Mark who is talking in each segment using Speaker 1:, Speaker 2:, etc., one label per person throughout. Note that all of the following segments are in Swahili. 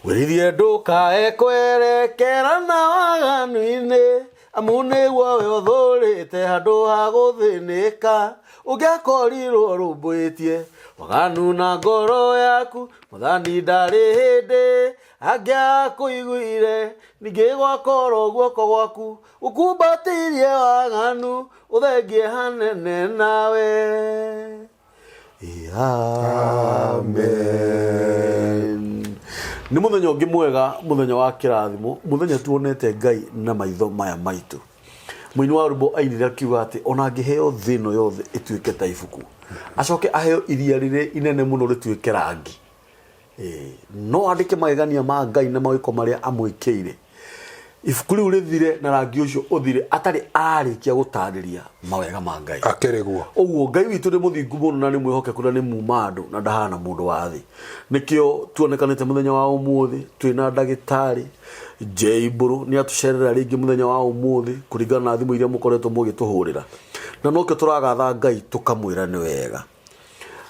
Speaker 1: Wĩrithie ndũkaekwerekera na waganu-inĩ amu nĩguo we ũthũrĩte handũ ha gũthĩnĩka ũngĩakorirwo rũmbũĩtie waganu na ngoro yaku Mwathani ndarĩ hĩndĩ angĩakũiguire ningĩ gwakorwo guoko gwaku ũkumbatĩirie waganu ũthengie hanene nawe. Amen. Nĩ mũthenya ũngĩ mwega, mũthenya wa kĩrathimo, mũthenya tuonete Ngai na maitho maya maitũ. Mũini wa rwĩmbo ainire akiuga atĩ ona angĩheo thĩ ĩno yothe ĩtuĩke ta ibuku, acoke aheo iria rĩrĩ inene mũno rĩtuĩke rangi, no andĩke magegania ma Ngai na mawĩko marĩa amwĩkĩire, ibuku rĩu rĩthire na rangi ũcio ũthire atarĩ arĩkia gũtarĩria mawega ma Ngai.
Speaker 2: Akĩrĩguo.
Speaker 1: Ũguo Ngai witũ nĩ mũthingu mũno na nĩ mwĩhokeku na nĩ muuma andũ na ndahana mũndũ wa thĩ. Nĩkĩo tuonekanĩte mũthenya wa ũmũthĩ twĩna ndagĩtarĩ J Mburu nĩ atũcerera rĩngĩ mũthenya wa ũmũthĩ kũringana na thimũ iria mũkoretwo mũgĩtũhũrĩra, na nokĩo tũragatha Ngai tũkamwĩra nĩ wega.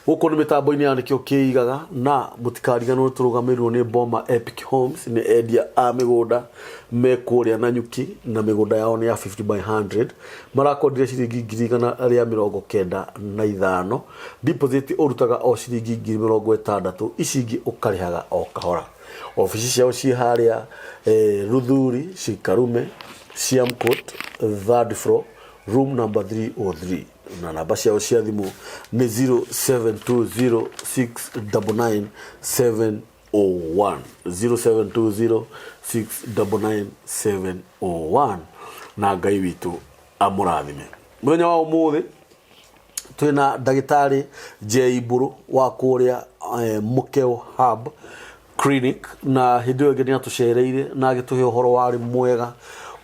Speaker 1: Gũkũ nĩ mĩtambo-inĩ ya nĩkĩo kĩigaga na mũtikariganĩrwo tũrũgamĩrĩrwo nĩ Boma Epic Homes, nĩ endia a mĩgũnda me kũrĩa Nanyuki na mĩgũnda yao nĩ ya 50/100, marakondire ciringi 195,000. Deposit ũrutaga o ciringi 60,000, ici ingĩ ũkarĩhaga o kahora. Ofici ciao ciĩ harĩa Ruthuri, Shikarume, Siamcourt, 3rd floor, room number 303. Na namba ciao cia thimũ nĩ 0720699701, 0720699701, na Ngai witũ amũrathime. Mũthenya wa ũmũthĩ twĩna ndagĩtarĩ J Mburu wa kũrĩa Mũkeo Hub Clinic, na hĩndĩ ĩyo ĩngĩ nĩ atũcereire na agĩtũhe ũhoro warĩ mwega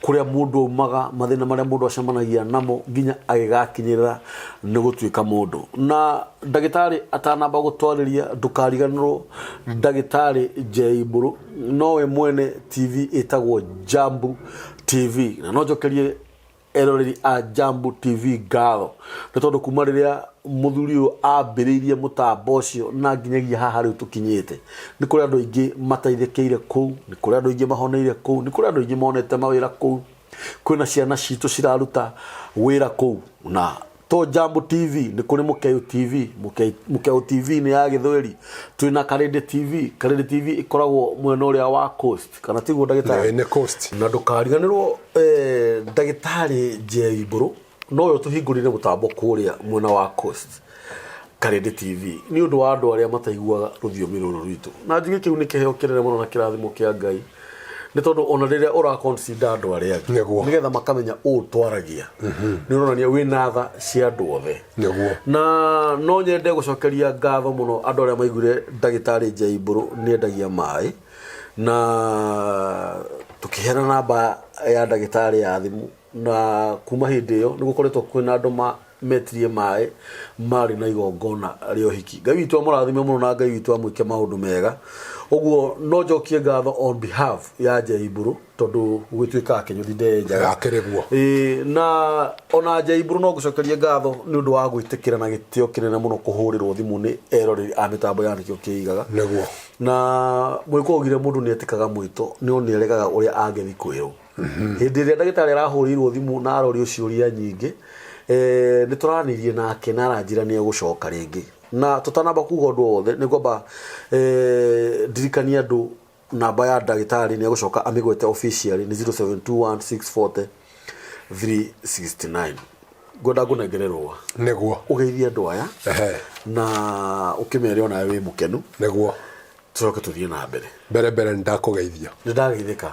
Speaker 1: kũrĩa mũndũ aumaga, mathĩna marĩa mũndũ acemanagia namo nginya agĩgakinyĩra nĩ gũtuĩka mũndũ. Na ndagĩtarĩ atanamba gũtwarĩria ndũkariganĩrwo ndagĩtarĩ J Mburu nowe mwene TV ĩtagwo Jambu TV, na no njokerie eroreri a Jambu TV ngatho nĩ tondũ kuma rĩrĩa mũthuri ũyũ ambĩrĩirie mũtambo ũcio na nginyagia haha rĩu tũkinyĩte, nĩ kũrĩ andũ aingĩ mateithĩkĩire kũu, nĩ kũrĩ andũ aingĩ mahoneire kũu, nĩ kũrĩ andũ aingĩ monete mawĩra kũu, kwĩna ciana citũ ciraruta wĩra kũu. Na to Jambu TV, nĩ kũrĩ Mũkeo TV. Mũkeo TV nĩ ya Gĩthweri, twĩna Karĩndĩ TV. Karĩndĩ TV ĩkoragwo mwena ũrĩa wa Coast, kana tiguo ndagĩtarĩ?
Speaker 2: Nĩ Coast.
Speaker 1: Na ndũkariganĩrwo ndagĩtarĩ J Mburu noyo tũhingũrire mũtambo kũrĩa mwena wa Coast, Karĩndĩ TV, nĩ ũndũ wa andũ arĩa mataiguaga rũthiomi rũrũ rwitũ. Na njuge kĩu nĩ kĩheo kĩnene mũno na kĩrathimo kĩa Ngai, nĩ tondũ ona rĩrĩa ũraconsider andũ arĩa angĩ nĩgetha makamenya ũũ twaragia, nĩ ũronania wĩna tha cia andũ othe. Na no nyende gũcokeria ngatho mũno andũ arĩa maiguire ndagĩtarĩ J Mburu nĩ endagia maĩ, na tũkĩheana namba ya ndagĩtarĩ ya thimũ, na kuma hĩndĩ ĩyo nĩ gũkoretwo kwĩna andũ metirie maĩ marĩ na igongona rĩa ũhiki. Ngai witũ amũrathime mũno na Ngai witũ amwĩke maũndũ mega. Ũguo no njokie ngatho on behalf ya J Mburu tondũ gwĩtuĩka Kĩnyũthi ndenjaga. Na ona J Mburu no ngũcokerie ngatho nĩ ũndũ wa gwĩtĩkĩra na gĩtĩo kĩnene mũno kũhũrĩrwo thimũ nĩ eroreri a mĩtambo ya nĩkĩo kĩigaga. Na mwĩko ũgire mũndũ nĩ etĩkaga mwĩto nĩ eregaga ũrĩa angĩthi kwĩrwo. Hĩndĩ ĩrĩa ndagĩtarĩ arahũrĩirwo thimũ na arorio ciũria nyingĩ, nĩ tũranirie nake na aranjĩra nĩ egũcoka rĩngĩ. Na tũtanamba kuga ũndũ wothe nĩ kwamba ndirikania andũ namba ya ndagĩtarĩ nĩ egũcoka amĩgwete officially nĩ 0721640369. Ngwenda ngũnengererwo
Speaker 2: nĩguo
Speaker 1: ũgeithie andũ aya na ũkĩmere ona wĩ mũkenu
Speaker 2: nĩguo
Speaker 1: tũcoke tũthiĩ na mbere.
Speaker 2: Mbere ndakũgeithia.
Speaker 1: Nĩ ndageithĩka.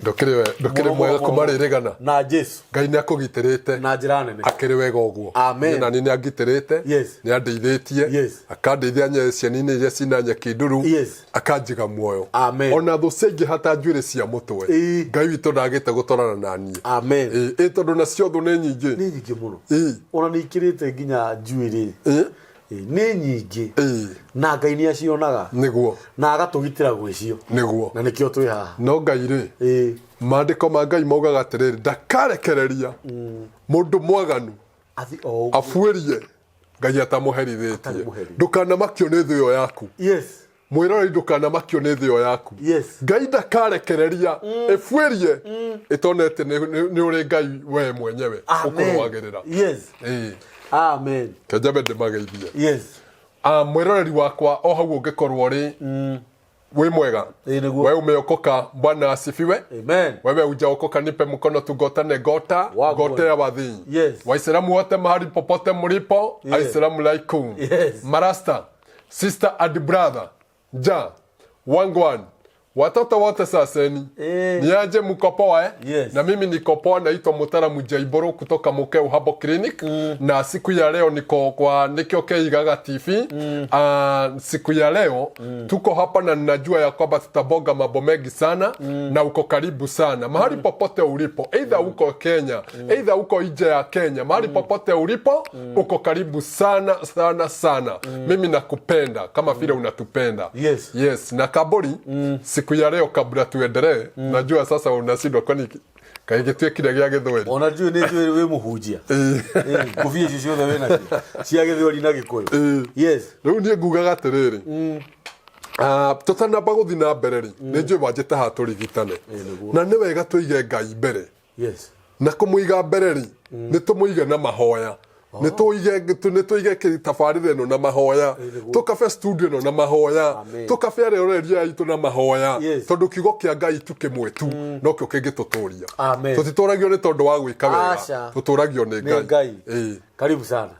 Speaker 2: Ndũkĩrĩ mwega kumarĩrĩgana
Speaker 1: na Jesu.
Speaker 2: Ngai nĩ akũgitĩrĩte
Speaker 1: na njĩra nene.
Speaker 2: Akĩrĩ wega ũguo.
Speaker 1: Amen.
Speaker 2: Na nĩ angitĩrĩte, nĩ andeithĩtie, akandeithia ciana-inĩ iria cina nyeki nduru, akanjiga muoyo. Ona thũ ciaingĩ hata njuĩrĩ cia mũtwe, Ngai witũ ndagĩte gũtwarana na niĩ.
Speaker 1: Amen.
Speaker 2: Tondũ nacio thũ nĩ nyingĩ.
Speaker 1: Nĩ nyingĩ mũno. Ona nĩ ikĩrĩte nginya njuĩrĩ. Nĩ nyingĩ na Ngai nĩ acionaga
Speaker 2: nĩguo
Speaker 1: na agatũgitĩra gwĩcio
Speaker 2: nĩguo,
Speaker 1: na nĩkĩo twĩ haha.
Speaker 2: No Ngai rĩ, maandĩko ma Ngai maugaga atĩrĩrĩ, ndakarekereria mũndũ mwaganu abuĩrie Ngai atamũherithĩtie. Ndũkanamakio nĩ thũ ĩyo yaku. mwirore ndukana makio ni thio yaku ngai ndakarekereria efuerie itonete ni uri ngai we mwenyewe ukurwagirira
Speaker 1: amen
Speaker 2: kajabe ndemageithie mwiroreri wakwa o hau ungikorwo ri we mwega wewe umeokoka bwana asifiwe wewe hujaokoka nipe mkono tugotane gota ya wadhi waislamu wote mahali popote mlipo assalamu alaikum marasta sister and brother ja wangwan watoto wote saseni niaje mko poa na mimi niko poa, naitwa Mutaaramu Jaiburu kutoka Mukeu Habo Clinic na siku ya leo niko kwa Nikio Keigaga TV. Siku ya leo tuko hapa na ninajua ya kwamba tutaboga mambo mengi sana na uko karibu sana mahali popote ulipo, either uko Kenya either uko nje ya Kenya, mahali popote ulipo uko karibu sana sana sana. Mimi nakupenda kama vile unatupenda. Yes na kaburi siku ya leo kabla tuendelee, najua sasa unashindwa kwani kaigitwe kile gya githweri. Unajua ni wewe we muhujia. Kufia cicio wewe na cia githweri na gikuyu. Riu ni ngugaga atiriri. Tutana baguthi na mbere ri. Ni njwe wanjete ha turigitane. Na ni wega tuige Ngai mbere. Na kumuiga mbere ri, ni tumuige na mahoya. Nituige tafarire no na mahoya, tukafe studio no na mahoya, tukafe reoreria itu na mahoya, tondu kiugo kia Ngai tukimwetu no kio kingituturia. Tutituragio ni tondu wa gwika wega, tuturagio ni Ngai. Karibu sana.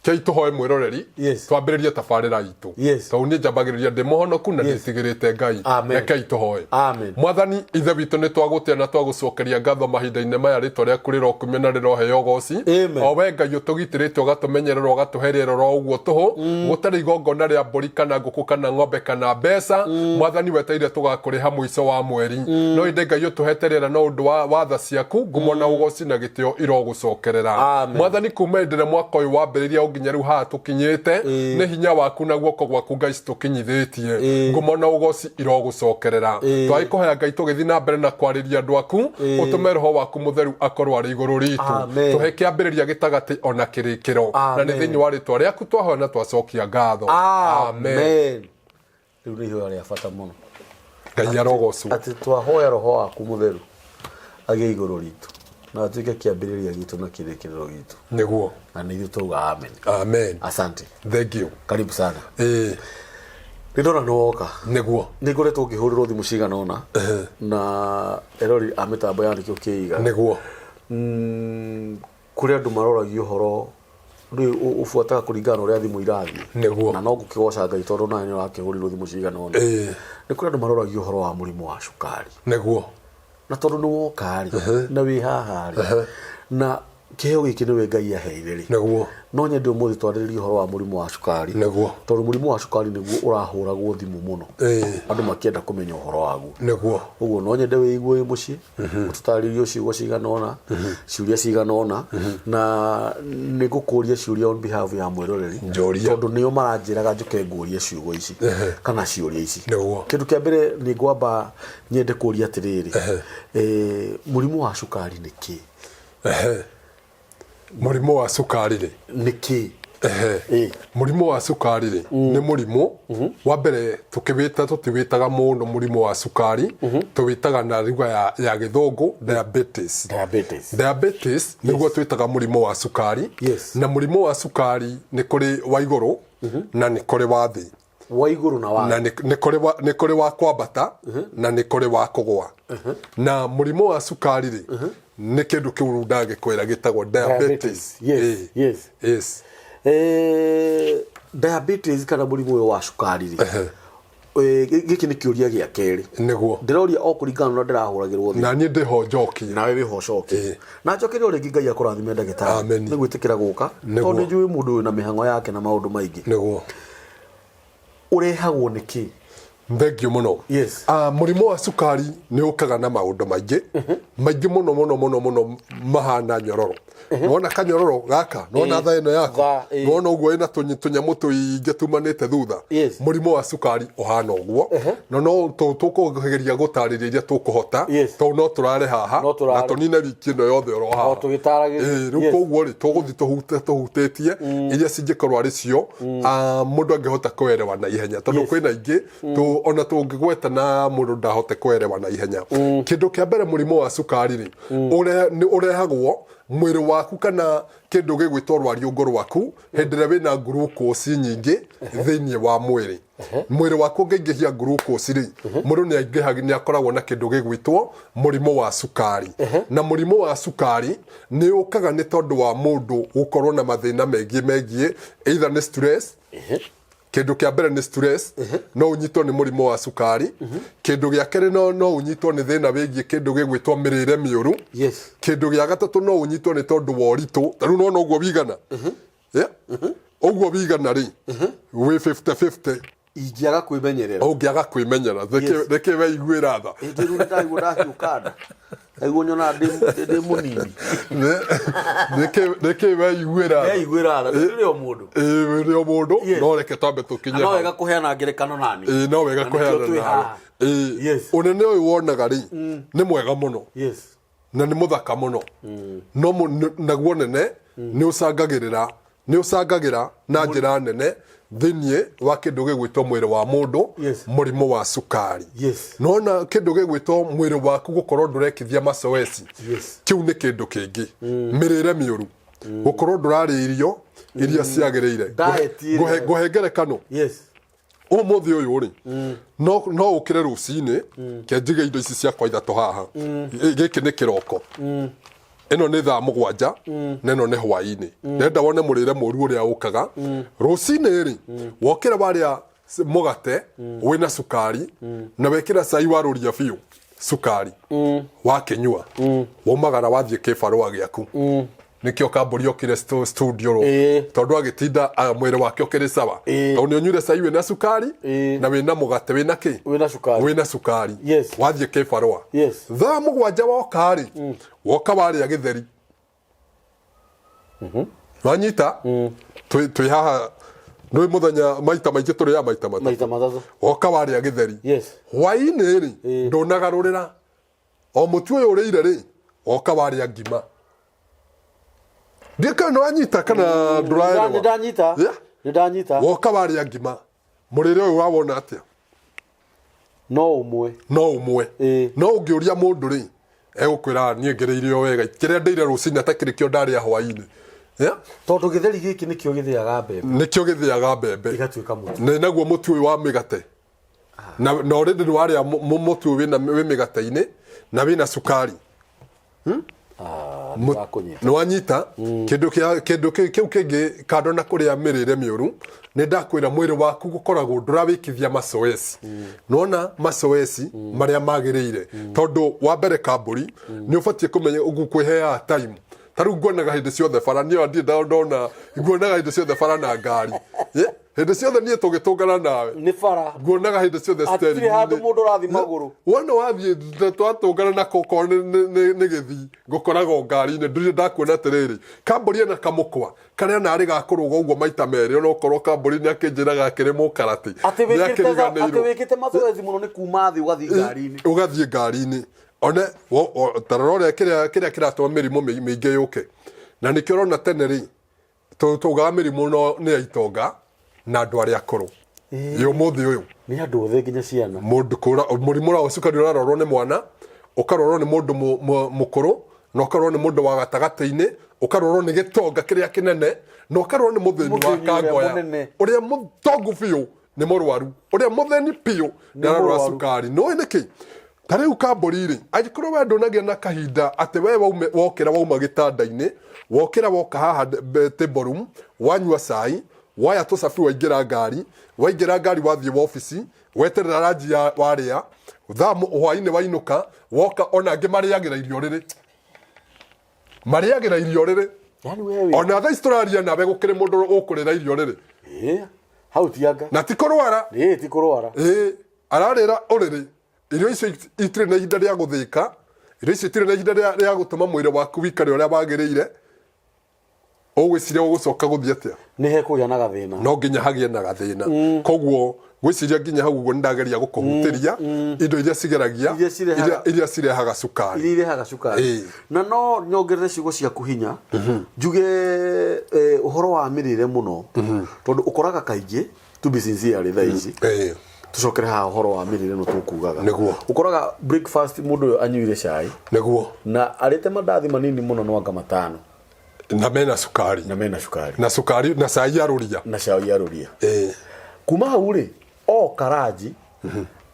Speaker 2: Kei tuhoe mwiroreri twambiririe tafarira itu to ni njambagiriria ndi muhonoku na nditigirite Ngai na kei tuhoe. Mwathani ithe witu ni twagutia na twagucokeria ngatho mahinda-ini maya ritwa riaku rirokumia na riroheo goci o we Ngai utugitirite ugatumenyerera ugatuherera ro uguo tuhu gutari igongona ria mburi kana nguku kana ng'ombe kana mbeca. Mwathani weteire tugakuriha muico wa mweri no inde Ngai utuheterera no undu wa watha ciaku ngumo na ugoci na gitio irogucokerera. Mwathani kuma ndire mwaka uyu wambiriria nginya riu ha tukinyite ni hinya waku na guoko gwaku Ngai tukinyithitie ngumo na ugoci irogucokerera. Twaikuhoya Ngai tugithi na mbere na kwariria andu aku utume roho waku mutheru akorwo ari iguru ritu tuhe kiambiriria gitagati ona kirikiro na ni thiini wa ritwa riaku twahoya na twacokia ngatho. Amen. Riu ni hiyo ya fata muno Ngai arogocu ati twahoya roho waku mutheru age iguru ritu na tuike kiambiriria gitu na kirikiro gitu niguo na nithu tuga amen. Amen. Asante. Thank you. Karibu sana. Ndona noka niguo niguretwo ngihurirwo thimu cigana ona na erori a mitambo ya Nikio Keiga niguo kuri andu maroragio horo riu ufuataga kuringana uria thimu irathii niguo na no ngukigoca Ngai tondu nani wakihurirwo thimu cigana ona ni kuri andu maroragio horo wa murimu wa cukari niguo na tondu ni wokari na wi haha na kiheo giki niwe Ngai aheire ri niguo no nyende umuthi twariririe horo wa murimu wa cukari niguo tondu murimu wa cukari niguo urahuragwo thimu muno andu makienda kumenya horo waguo niguo uguo no nyende wiigwe muci tutaririo ciugo cigana ona ciuria cigana ona na nigukuria ciuria on behalf ya mwiroreri tondu nio maranjiraga njuke nguria ciugo ici kana ciuria ici kindu kia mbere ni ngwamba nyende kuria atiriri murimu wa cukari ni ki murimu wa cukari ri niki murimu wa cukari ri ni murimu wa mbere tutiwitaga muno murimu wa cukari tuwitaga na lugha ya githungu diabetes niguo twitaga murimu wa cukari na murimu wa cukari ni kuri wa iguru na ni kuri wa thi wa iguru na wa na ni kuri wa kwambata na ni kuri wa kugwa na murimu wa cukari ri ni kindu kiu ndage kwira gitagwo diabetes. Diabetes kana murimu wa cukari ri giki ni kiuria gia keri niguo ndiroria o kuringana na ndirahuragirwo thi na ni ndiho njoki na wewe ho coki na njokire uri Ngai akurathime ndagitari ni gwitikira guka tondu njui mundu na mihango yake na maundu maingi niguo urehagwo niki Mbegio muno.
Speaker 1: Yes.
Speaker 2: Murimo wa sukari ni ukaga na maundu maingi. Maingi muno mahana nyororo. Nona kanyororo gaka, nona tha ino yako. Nona uguo ina tunyamu tuingi tumanite thutha. Murimo wa sukari uhana uguo. No tukugeria gutariria tukuhota. To no turare haha. Na tunine wiki ino yothe ro haha. Riu koguo ri tuguthi tuhutetie iria cingikorwo ari cio mundu angihota kwerewa na ihenya tondu kwina ingi ona tungigweta na mundu ndahote kwerewa na ihenya. Kindu kia mbere murimo wa sukari ri urehagwo mwiri waku kana kindu gigwitwo rwariungo rwaku hindire wina glucose nyingi thiini wa mwiri. Mwiri waku ngingihia glucose ri mundu ni akoragwo na kindu gigwitwo murimo wa sukari. Na murimo wa sukari ni ukaga ni tondu wa mundu gukorwo na mathina megie either ni stress. Kindu kia mbere ni stress, no unyitwo ni murimo wa sukari. Kindu gia kere no unyitwo ni thina wigie kindu gigwitwo mirire miuru. Kindu gia gatatu no unyitwo ni tondu wa uritu. Taru no uguo bigana. Uguo bigana ri. We 50-50.
Speaker 1: Ingiaga kwimenyerera.
Speaker 2: Ungiaga kwimenyera. Reke we igwira tha.
Speaker 1: Ndiru ndaigu ndahiukanda. Aigu nyona ndi munini.
Speaker 2: Reke we igwira tha.
Speaker 1: Igwira tha. Rio mundu.
Speaker 2: Rio mundu. No reke twambe tukinya.
Speaker 1: No wega kuheana ngerekano nani.
Speaker 2: No wega kuheana nani. Unene uyu wonaga ri ni mwega muno. Na ni muthaka muno. No naguo nene ni ucangagira na njira nene thinie wa kindu gigwitwo mwiri wa mundu murimo wa sukari. Nona kindu gigwitwo mwiri waku gukorwo ndurekithia masoesi. Kiu ni kindu kingi. Mirire miuru. Gukorwo ndurari irio iria ciagiriire. Guhengerekano. Umuthi uyu ri no ukire rucini kenjige indo ici ciakwa ithatu haha. Giki ni kiroko. Eno ni thaa mugwanja neno ni hwaini. Ndenda wone murire muru uria ukaga rucini ri wokira baria mugate wina sukari na wekira cai waruria biu sukari wakinyua womagara wathie kibarua giaku nikio kamburi okire studio ro tondu agitinda mwire wake okire sawa tondu nyure cai wina sukari na wina mugate wina ki wina sukari wathie kibarua thaa mugwanja wokari woka bari ya githeri wanyita twi haha no muthanya maita maingi turi ya maita matatu woka bari ya githeri hwaini ri ndunagarurira o mutu uyu urire ri woka bari ya ngima ndika no anyita kana nduraerewa ni ndanyita woka bari ya ngima murire uyu wawona atia no umwe no ungiuria mundu ri egukwira nie ngereirio wega kiria ndeire rucini atakiri kio ndari hwaini
Speaker 1: tondu githeri giki nikio githiaga mbembe igatuika mutu
Speaker 2: na naguo mutu uyu wa migate na already waria mutu wina migate-ini na wina sukari no wanyita kindu kiu kingi kando na kuria mirire miuru ni ndakwira mwiri waku gukoragwo ndurawikithia masoesi nona masoesi maria magiriire tondu wa mbere kamburi ni ubatie kumenya ugukwiheya time taru nguonaga hindi ciothe bara niyo ndi ndona nguonaga hindi ciothe bara na ngari hindi ciothe nie tugitungana nawe
Speaker 1: ni bara
Speaker 2: nguonaga hindi ciothe steri
Speaker 1: atiri handu mundu rathi maguru
Speaker 2: wona wathie twatungana na koko ni githi ngukoraga ngari ni ndiri ndakuona tiriri kamburi na kamukwa karia nari gakuruga uguo maita meri ona ukorwo kamburi ni akinjiraga akirimo karati
Speaker 1: ati wikite mazoezi muno ni kuma thi ugathie ngari-ini one tarore kiria kiratwa mirimo mingi yuke na nikio rona teneri tuga mirimo no ni aitonga na andu aria akuru yo muthi uyu ni andu othe nginya ciana
Speaker 2: mundu kura murimo wa sukari urarorwo ni mwana ukarorwo ni mundu mukuru na ukarorwo ni mundu wa gatagati-ini ukarorwo ni gitonga kiria kinene na ukarorwo ni muthini wa kangoya uria mutongu biu ni murwaru uria muthini piu ni ararwa sukari no niki tariu kamburi ri agikorwo we ndunagia na kahinda ati we wokira wauma gitanda-ini wokira woka haha table room wanyua cai waya tucabi waingira ngari wathie office weterera ranji waria thaa hwaini wainuka woka ona angi mariagira irio riri
Speaker 1: yani wewe
Speaker 2: ona thaa isturaria nawe gukire mundu ukurira irio riri
Speaker 1: hau tianga
Speaker 2: na tikurwara
Speaker 1: tikurwara
Speaker 2: ararera orere irio icio itire na ihinda rĩa gũthĩka irio icio itire na ihinda rĩa gũtũma mwĩrĩ waku wikare ũrĩa wagĩrĩire ũgwĩciria ũgũcoka gũthiĩ atĩa
Speaker 1: nĩ hekũgĩa na gathĩna
Speaker 2: no nginya hagĩe na gathĩna koguo gwĩciria nginya hau ũguo nĩndageria gũkũhutĩria indo iria cigeragia iria cirehaga cukari
Speaker 1: na no nyongerere ciugo ciaku hinya njuge ũhoro wa mĩrĩre mũno tondũ ũkoraga kaingĩ to be sincere thaa ici tucokere ha ũhoro wa mĩrĩre no tũkugaga ũkoraga breakfast mũndũ ũyũ anyuire cai na arĩte mandathi manini mũno no anga matano
Speaker 2: na mena cukari na cai aruria
Speaker 1: kuma hau rĩ o karaji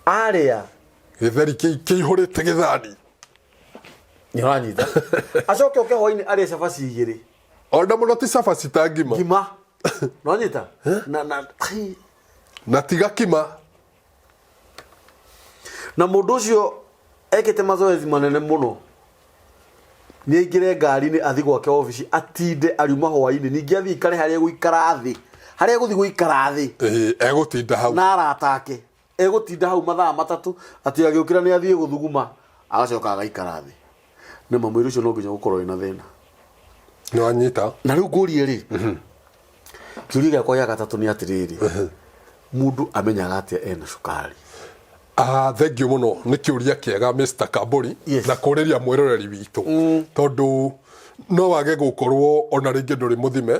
Speaker 1: arĩa
Speaker 2: gĩtheri kĩihũrĩte gĩthani
Speaker 1: nĩwanyita acoke oke hwainĩ arĩa cabaci igĩrĩ
Speaker 2: ona mũno ti cabaci ta ngima
Speaker 1: nĩwanyita
Speaker 2: na tiga kima
Speaker 1: na mũndũ ũcio ekĩte mazoezi manene mũno nĩ aingĩre ngari-inĩ athi gwake obici atinde ariuma hwainĩ ningĩ athi ikare harĩa gũikara thĩ harĩa gũthi gũikara thĩ
Speaker 2: egũtinda hau
Speaker 1: na arata ake egũtinda hau mathaa matatũ atĩ agĩũkĩra nĩ athiĩ gũthuguma agacoka agaikara thĩ nĩma mwĩrĩ ũcio no nginya gũkorwo wĩna thĩna
Speaker 2: nĩwanyita
Speaker 1: na rĩu ngũrie rĩ kĩũria gĩakwa gĩa gatatũ nĩ atĩrĩrĩ mũndũ amenyaga atĩa ena cukari
Speaker 2: thengiũ mũno nĩ kĩũria kĩega Mr. Kambũri na kũrĩria mwĩroreri witũ tondũ no wage gũkorwo ona rĩngĩ ndũrĩ mũthime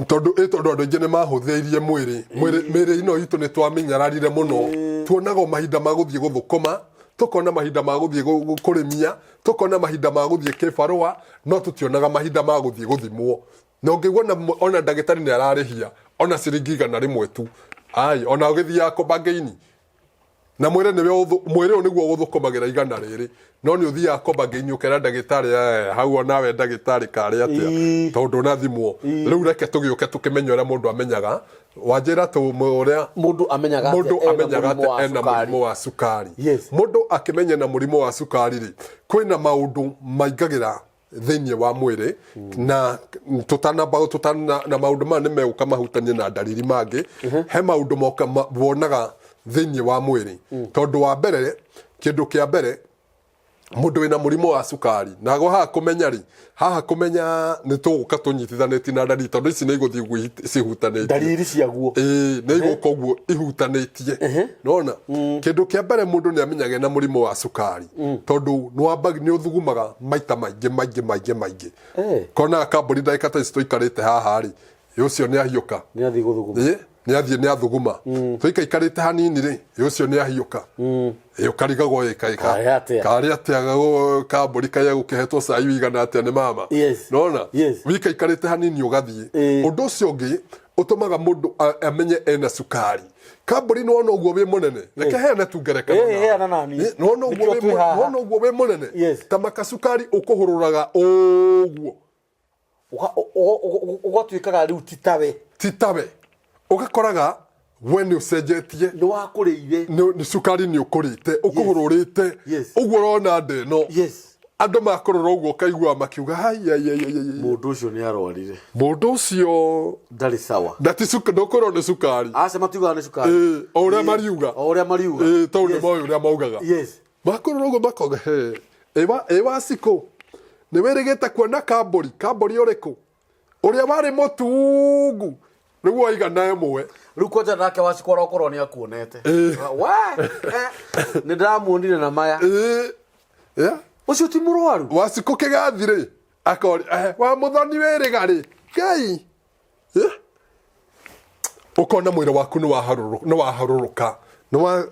Speaker 2: tondũ andũ aingĩ nĩ mahũthĩirie mwĩrĩ ino itũ nĩ twaminyararire mũno tuonaga mahinda ma gũthiĩ gũthũkũma tukona mahinda ma gũthiĩ kũrĩmia tukona mahinda ma gũthiĩ kĩbarũa no tũtionaga mahinda ma gũthiĩ gũthimwo na ũngĩguona ona ndagĩtarĩ nĩ ararĩhia ona ciringi 100 tu ona ũgĩthiaga kobangeini na mwĩrĩ ũyũ nĩguo gũthũkũmagĩra 100 no nĩ ũthiaga kobangeini ũkera ndagĩtarĩ hau onawe ndagĩtarĩ karĩ atĩa tondũ nathimwo rĩu reke tũgĩũke tũkĩmenya ũrĩa mũndũ amenyaga wanjĩra ũrĩa
Speaker 1: mũndũ amenyaga
Speaker 2: atĩ ena mũrimũ wa cukari mũndũ akĩmenya na mũrimũ wa cukari rĩ kwĩna maũndũ maingagĩra thĩinĩ wa mwĩrĩ na tutanamba na maũndũ maya nĩ megũka mahutanie na ndariri mangĩ he maũndũ moka wonaga thĩinĩ wa mwĩrĩ tondũ wa mbere kĩndũ kĩa mbere mũndũ wĩna mũrimũ wa cukari nago haha kũmenya nĩ tũgũka tũnyitithanĩtie na ndariri tondũ ici nĩ igũthiĩ cihutanĩtie
Speaker 1: ndariri ciaguo
Speaker 2: nĩ igũka ũguo ihutanĩtie nona kĩndũ kĩa mbere mũndũ nĩ amenyaga na mũrimũ wa cukari tondũ nĩ ũthugumaga maita maingĩ konaga Kambũri ndagĩka ta ici tũikarĩte haha rĩ ũcio nĩ ahiũka nĩ athuguma tũikaikarĩte hanini rĩ ũcio nĩ ahiũka ũkarigagwo karĩ atĩa Kambũri kaya gũkĩhetwo cai wigana atĩa nĩ mama nona wikaikarĩte hanini ũgathiĩ ũndũ ũcio ũngĩ ũtũmaga mũndũ amenye ena cukari Kambũri nĩ wona ũguo wĩ mũnene reke heane tu ngerekano nĩ wona ũguo wĩ mũnene ta makacukari ũkũhũrũraga ũguo
Speaker 1: ũgatuĩkaga rĩu
Speaker 2: titawe ũgakoraga we nĩ ũcenjetie
Speaker 1: nĩ wakũrĩire
Speaker 2: nĩ cukari nĩ ũkũrĩte ũkũhũrũrĩte ũguo ũrona ndeno andũ makũrora ũguo ũkaigua makiuga
Speaker 1: mũndũ ũcio nĩ arwarire
Speaker 2: mũndũ ũcio
Speaker 1: ndarĩ sawa
Speaker 2: ndũkorwo nĩ cukari
Speaker 1: aca matiugaga nĩ cukari
Speaker 2: o ũrĩa mariuga tondũ nĩ moĩ ũrĩa maugaga makũrora ũguo makoga ĩwa cikũ nĩ wĩrĩgĩte kuona Kambũri ũrĩkũ ũrĩa warĩ mũtungu rĩu waigana ĩmwe
Speaker 1: rĩu kwanja nake wacikora ũkorwo nĩ akuonete nĩ ndamuonire na maya ũcio ti mũrwaru
Speaker 2: wacikũ kĩgathi rĩ akori wa mũthoni wĩrĩga rĩ Ngai ũkona mwĩrĩ waku nĩ waharũrũka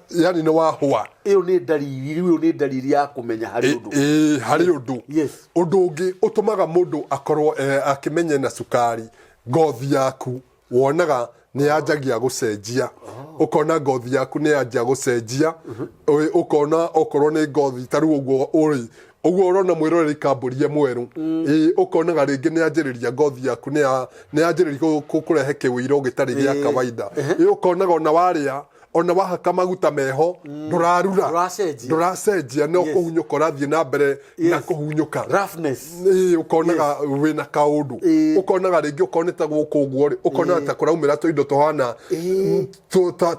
Speaker 2: yani nĩ wahũa
Speaker 1: ĩyo nĩ ndariri ya kũmenya
Speaker 2: harĩ ũndũ ũndũ ũngĩ ũtũmaga mũndũ akorwo akĩmenya na cukari ngothi yaku wonaga nĩ yanjagia gũcenjia ũkona ngothi yaku nĩ yanjia gũcenjia ũkona okorwo nĩ ngothi tarĩ ũguo ũrona mwĩroreri Kambũri mwerũ ũkonaga rĩngĩ nĩ yanjĩrĩria ngothi yaku nĩ yanjĩrĩria kũrehe kĩwĩiro gĩtarĩ gĩa kawaida ũkonaga ona warĩa ona wahaka maguta meho ndurarura nduracenjia no kuhunyuka rathie na mbere na kuhunyuka
Speaker 1: roughness
Speaker 2: ukonaga wina kaundu ukonaga ringi ukoneta guku guo ukonaga ta kuraumira to indo tohana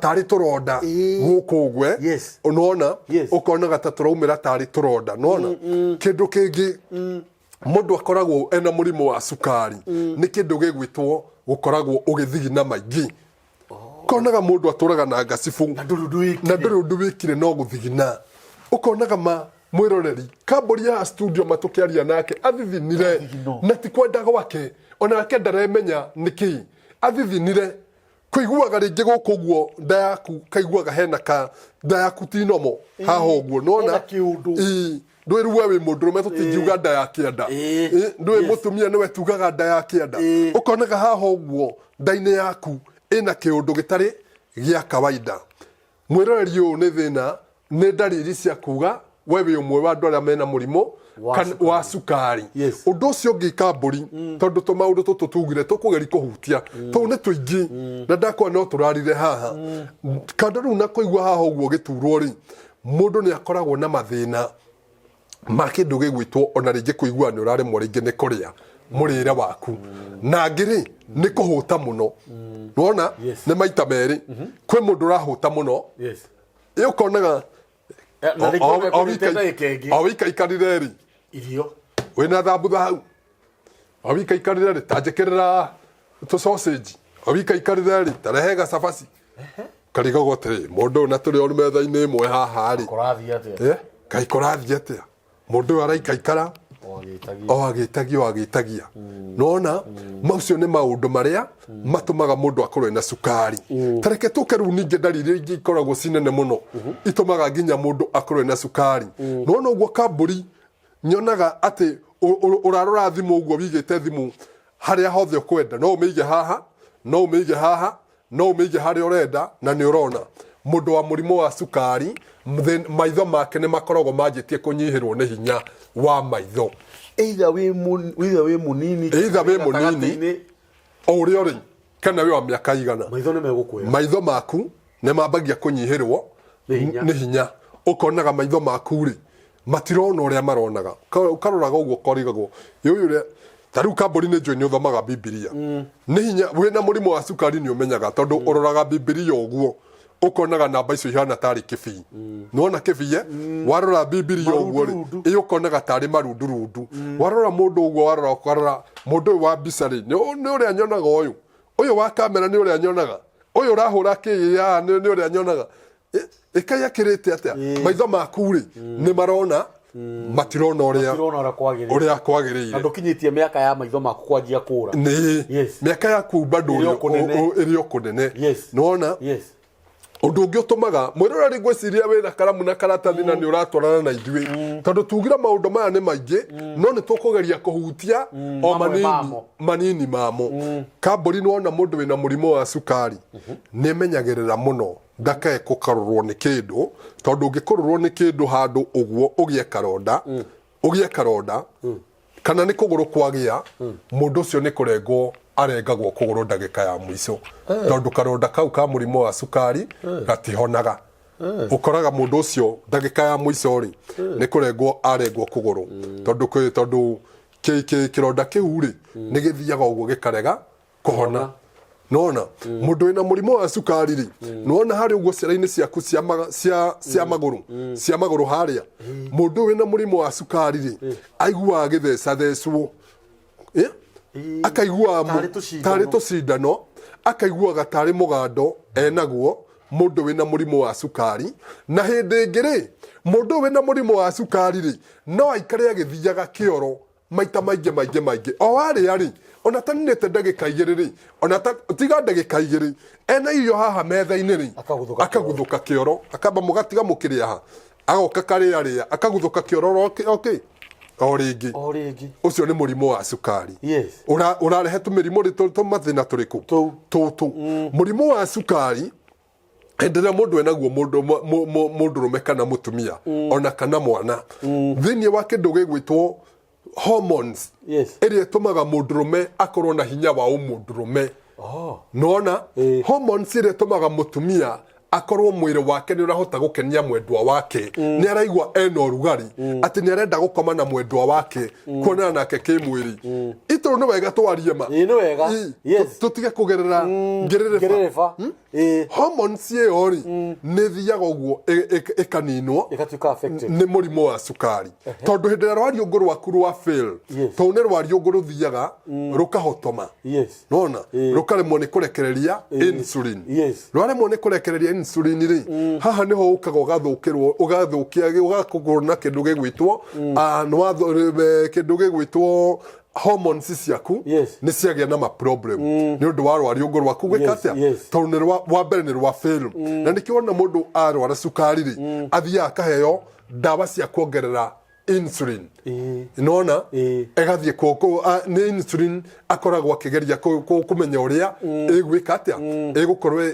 Speaker 2: tari turonda guku gwe unaona ukonaga ta turaumira tari turonda unaona kindu kingi mundu akoragwo ena murimo wa sukari ni kindu gigwitwo gukoragwo ugithigina maingi ukonaga mundu aturaga na gacibu na ndurundu wikire no guthigina ukonaga mwiroreri kamburi ya studio matukiaria nake athithinire na ti kwenda gwake ona ake ndaremenya niki athithinire kuiguaga ringi guku guo nda yaku kaiguaga hena ka nda yaku tinomo haha uguo nona ndwe ruwa wi mundurume tutingiuga nda ya kianda ndwe mutumia niwe tugaga nda ya kianda ukonaga haha uguo ndaine yaku ina kiundu gitari gia kawaida mwiroreri uyu ni thina ni ndariri cia kuga wewe umwe wa andu aria mena murimo wa sukari undu ucio ngika mburi tondu to maundu tutugire tukugeri kuhutia to ne tuingi na ndakwa no turarire haha kandu ru na kuigwa haha uguo giturwo ri mundu ni akoragwo na mathina makindu gigwitwo ona ringi kuigwa ni urare moringi ni kuria murire waku na ngiri ni kuhuta muno nona ni maita meri kwi mundu rahuta muno ukonaga awika ikarireri
Speaker 1: irio
Speaker 2: wina thambutha hau awika ikarireri tanjikirira to sausage awika ikarireri tarehe gacabaci kariga gotiri mundu na turi on metha-ini imwe haha ri kai korathi atia mundu araika ikara agitagia nona maucio ni maundu maria matumaga mundu akorwe na sukari tareke tuke ru ninge ndariri ingi ikoragwo cinene muno itumaga nginya mundu akorwe na sukari nona uguo kamburi nyonaga ati urarora thimu uguo wigite thimu haria hothe ukwenda no umeige haha no umeige haha no umeige haria urenda na ni urona mundu wa murimo wa sukari maitho make ni makoragwo manjitie kunyihirwo ni hinya wa maitho
Speaker 1: either we munini
Speaker 2: ori ori kana we wa miaka igana
Speaker 1: maitho ni megukwira
Speaker 2: maitho maku ni mambagia kunyihirwo ni hinya ukonaga maitho maku ri matirona uria maronaga ukaroraga uguo korigagwo yuyu taru kamburi ni njwe ni uthomaga Biblia ni hinya wina murimo wa sukari ni umenyaga tondu uroraga Biblia uguo ukonaga namba icio ihana tari kibii nona kibii warora Biblia uguo ri ukonaga tari marundurundu warora mundu uguo warora mundu wa bisari ni uria nyonaga uyu wa kamera ni uria nyonaga uyu urahura kiya ni uria nyonaga ikaya kirite atia maitho maku ri ni marona matirona uria kwagirire
Speaker 1: andu kinyitie miaka ya maitho maku kwanjia kura
Speaker 2: ni miaka yaku bado irio kunene nona undu ungi utumaga mwiroreri gwiciria wina karamu na karatathi na ni uratwarana na ithui tondu tugira maundu maya ni maingi no ni tukugeria kuhutia o manini mamo kamburi nona mundu wina murimo wa sukari ni menyagirira muno ndakae kukarorwo ni kindu tondu ungikororwo ni kindu handu uguo ugie karonda kana ni kuguru kwagia mundu ucio ni kurengwo arengagwo kuguru ndagika ya mwiso tondu karonda kau ka murimo wa sukari gatihonaga ukoraga mundu ucio ndagika ya mwiso ri ni kurengwo arengwo kuguru tondu kironda kiu ri ni githiaga uguo gikarega kuhona nona mundu wina murimo wa sukari ri nona hari uguo ciara-ini ciaku cia maguru haria mundu wina murimo wa sukari ri aigua githecwo akaigua tari tucindano akaiguaga tari mugando enaguo mundu wina murimo wa sukari na hindi ngiri mundu wina murimo wa sukari ri no aikare agithiaga kioro maita maingi o waria ri ona taninete ndagika igiri ri ona tiga ndagika igiri ena irio haha metha-ini ri akaguthuka kioro akamba mugatiga mukiria ha agoka karia akaguthuka kioro o ringi ucio ni murimo wa sukari urarehe tumirimo ri tumathina turiku tu murimo wa sukari enderea mundu enaguo mundu rume kana mutumia ona kana mwana thiini wa kindu gigwitwo hormones iria tumaga mundurume akorwo na hinya wa umundurume nona hormones iria tumaga mutumia akorwo mwiri wake ni urahota gukenia mwendwa wake ni araigwa eno rugari ati ni arenda gukoma na mwendwa wake kuonana nake kimwiri itoro no wega twarie ma
Speaker 1: ni wega yes
Speaker 2: tutige kugerera ngererefa hormones ye ori ni thiaga uguo ekaninwo
Speaker 1: ikatuka affected
Speaker 2: ni murimo wa sukari tondu hindira rwari unguru waku rwa fail to ne rwari unguru thiaga rukahotoma
Speaker 1: yes
Speaker 2: nona rukaremwo ni kurekereria insulin rwaremwo ni kurekereria insulin ri haha niho ukaga ugathukia ugakuguruna kindu gigwitwo kindu gigwitwo hormones ciaku ni ciagia na ma problem ni undu wa rwari unguru waku gwikatia tondu ni wa mbere ni rwa fail na nikiona mundu arwara sukari ri athia akaheo dawa cia kuongerera insulin inona egathie koko ni insulin akoragwo akigeria kumenya uria egwikatia egukorwo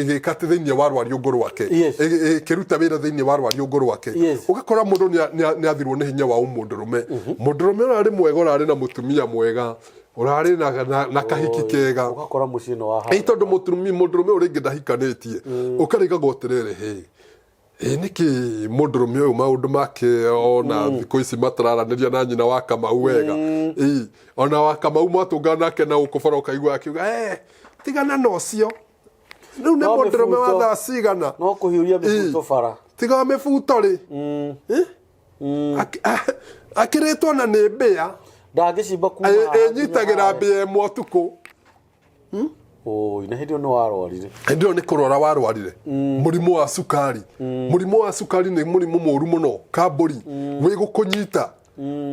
Speaker 2: igikate thiini wa rwari unguru wake kiruta wira thiini wa rwari unguru wake ugakora mundu ni athirwo ni hinya wa umundurume mundurume urari mwega urari na mutumia mwega urari na kahiki kega
Speaker 1: ugakora mucino wa ha
Speaker 2: tondu mundurume uringi ndahikanitie ukariga goterere niki mundurume uyu maundu make ona thiku ici matararaniria na nyina wa Kamau wega ona wa Kamau mwatungana nake na ukubara ukaigua akiuga tigana nocio riu ni mundurume wa thaa cigana
Speaker 1: no kuhiuria mifuto bara
Speaker 2: tiga mifuto ri akiritwo na ni mbia
Speaker 1: ndangicimba kuma
Speaker 2: nyitagira mbia imwe tuku
Speaker 1: ina hindi no warwarire
Speaker 2: ndio ni kurora warwarire murimu wa sukari murimu wa sukari ni murimu moru muno kamburi wi gukunyita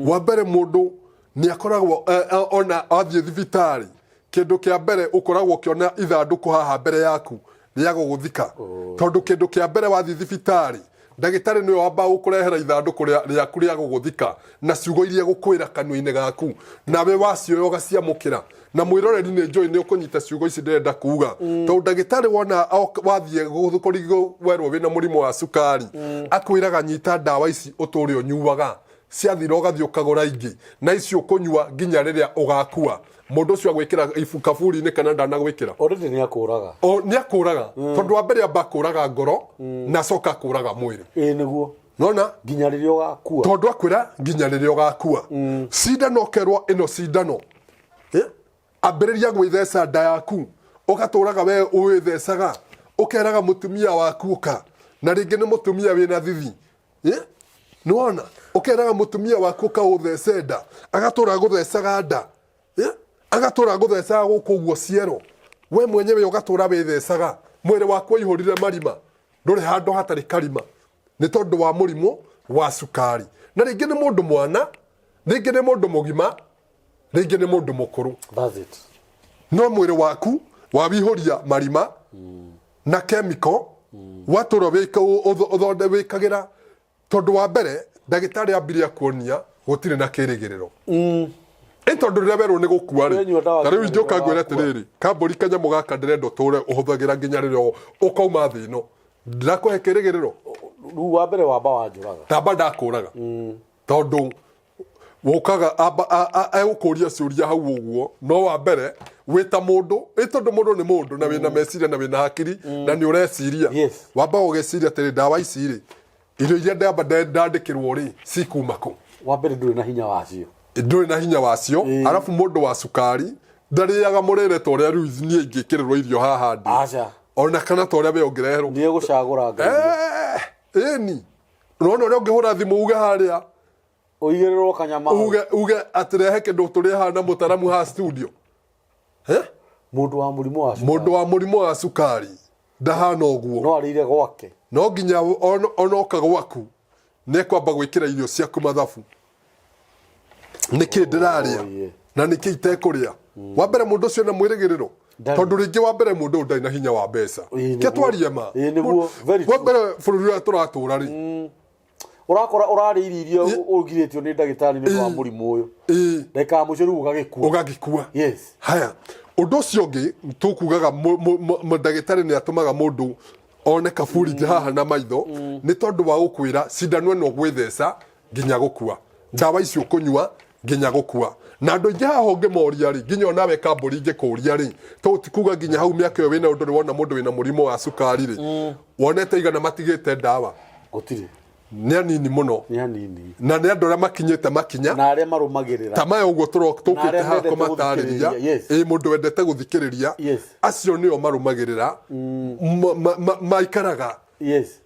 Speaker 2: wa mbere mundu ni akoragwo ona athie thibitari kindu kia mbere ukoragwo kiona ithanduku haha mbere yaku ria guguthika tondu kindu kia mbere wathie thibitari ndagitari ni wamba ukurehera ithanduku riaku ria guguthika na ciugo iria gukwira kanua-ini gaku nawe wacio ugaciamukira na mwiroreri ni njoi ni ukunyita ciugo ici ndenda kuga tondu ndagitari wona wathie gukurigo werwo wina murimo wa sukari akwiraga nyita dawa ici uturi unyuaga ciathira ugathie ukagura ingi na icio kunyua nginya riria ugakua mundu ucio agwikira kaburi-ini kana ndanagwikira
Speaker 1: already ni akuraga
Speaker 2: ni akuraga tondu wa mbere amba kuraga ngoro na coka kuraga mwiri
Speaker 1: niguo
Speaker 2: nona
Speaker 1: nginya riria ugakua
Speaker 2: tondu akwira nginya riria ugakua cindano kerwa ino cindano ambiriria gwithesa nda yaku ugaturaga we uwithecaga ukeraga mutumia waku uka na ringi ni mutumia wina thithi nona ukeraga mutumia waku uka uthece nda agatura guthecaga nda agatura guthecaga gukuguo ciero we mwenyewe ugatura withecaga mwiri waku ihurire marima nduri handu hatari karima ni tondu wa murimo wa sukari na ringi ni mundu mwana ringi ni mundu mugima ringi ni mundu mukuru
Speaker 1: that's it
Speaker 2: no mwiri waku wabihuria marima na chemical watura wika uthonde wikagira tondu wa mbere ndagitari ambiria kuonia gutire na kirigiriro tondu riria werwo ni gukua ri tariu njoka ngwira atiriri kamburi kanyamu gaka ndirenda uture uhuthagira nginya riria ukauma thi ino ndirakuhe kirigiriro
Speaker 1: riu wa mbere wamba wanjuraga
Speaker 2: tamba ndakuraga tondu wokaga egukuria ciuria hau uguo no wa mbere wita mundu tondu mundu ni mundu na wina meciria na wina hakiri na ni ureciria wamba ugeciria atiri dawa ici ri irio iria ndamba ndandikirwo ri cikumako
Speaker 1: wa mbere nduri na hinya wacio
Speaker 2: nduri na hinya wacio arafu mundu wa sukari ndariaga murire ta uria riu ni ingikirerwo irio haha ndi
Speaker 1: aca
Speaker 2: ona kana ta uria we ungireherwo
Speaker 1: ni gucagura
Speaker 2: ni no no ngihura thimu uge haria
Speaker 1: uigerirwo kanyama
Speaker 2: uge atirehe kindu turi hana mutaramu ha studio
Speaker 1: mundu wa murimo wa sukari
Speaker 2: mundu wa murimo wa sukari ndahana uguo
Speaker 1: no arire gwake
Speaker 2: no nginya onoka gwaku ne kwamba gwikira irio ciaku mathabu niki ndiraria na niki itekuria wa mbere mundu ucio na mwirigiriro tondu ringi wa mbere mundu ndai na hinya wa mbeca ke twarie ma wa mbere bururi wa turatura ri
Speaker 1: urakora urari irio ugiritio ni ndagitari ni wa murimu uyu ndeka muceru
Speaker 2: ugagikua yes haya undu ucio ngi tukugaga ndagitari ni atumaga mundu one kaburi haha na maitho ni tondu wa gukwira cindano no gwithesa nginya gukua dawa icio kunyua nginya gukua na andu ingi haha ungimoria ri nginya onawe kamburi ingikuria ri to tikuga nginya hau miaka yo wina undu wona mundu wina murimo wa sukari ri wonete igana matigite ndawa
Speaker 1: gutiri
Speaker 2: ni anini muno
Speaker 1: ni anini
Speaker 2: na ni andu aria makinyite makinya
Speaker 1: na aria marumagirira
Speaker 2: tama uguo tukite ha kumatariria mundu wendete guthikiriria acio nio marumagirira maikaraga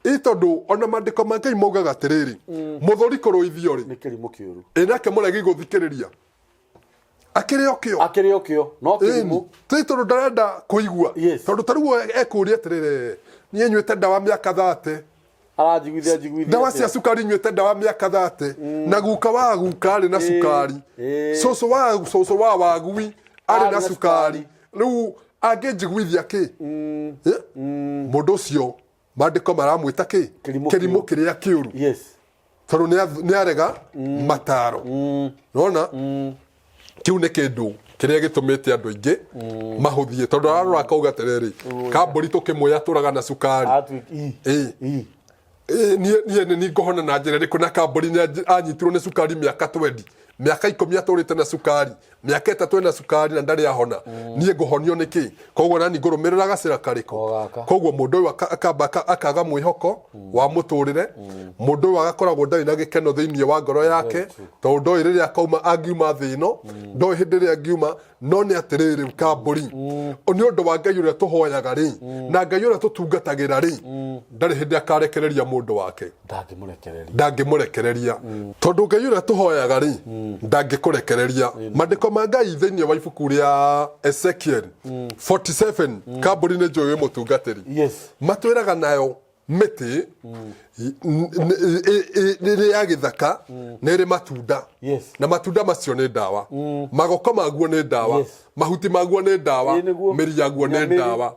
Speaker 2: itondu ona mandiko ma Ngai maugaga atiriri muthuri kuruithio ri
Speaker 1: ni kirimo kiuru
Speaker 2: inake muregi guthikiriria akiri okio
Speaker 1: no kirimo
Speaker 2: tondu ndarenda kuigua tondu tariu ekuria atiriri nie nywete ndawa miaka 30
Speaker 1: arajiguithia
Speaker 2: ndawa cia sukari nywete ndawa miaka 30 na guka wa guka ari na sukari soso wa wagui ari na sukari riu angijiguithia ki mundu cio mandiko maramwita ki kirimo kiria kiuru tondu ni arega mataro nona kiu ni kindu kiria gitumite andu aingi mahuthie tondu ararora kauga atiriri kamburi tukimoya turaga na sukari ni ngohona na njira riku na kamburi ni anyitirwo ni sukari miaka 20 miaka 10 aturite na sukari miaka 3 na sukari na ndari ahona nie ngohonio niki koguo nani ngurumirira gacira kariko koguo mundu uyu akaga mwihoko wa muturire mundu uyu agakoragwo ndari na gikeno thiini wa ngoro yake tondu iriria akauma angiuma thino ndo hindi ria angiuma no ni atiriri kamburi ni undu wa Ngai uria tuhoyaga ri na Ngai uria tutungatagira ri ndari hindi akarekereria mundu wake ndangimurekereria tondu Ngai uria tuhoyaga ri ndangikurekereria mandiko ma Ngai thiini wa ibuku ria Ezekiel 47 kamburi ni njuĩ mutungatiri matwiraga nayo miti ni ya githaka ni matunda na matunda macio ni ndawa magoko maguo ni ndawa mahuti maguo ni ndawa miri yaguo ni ndawa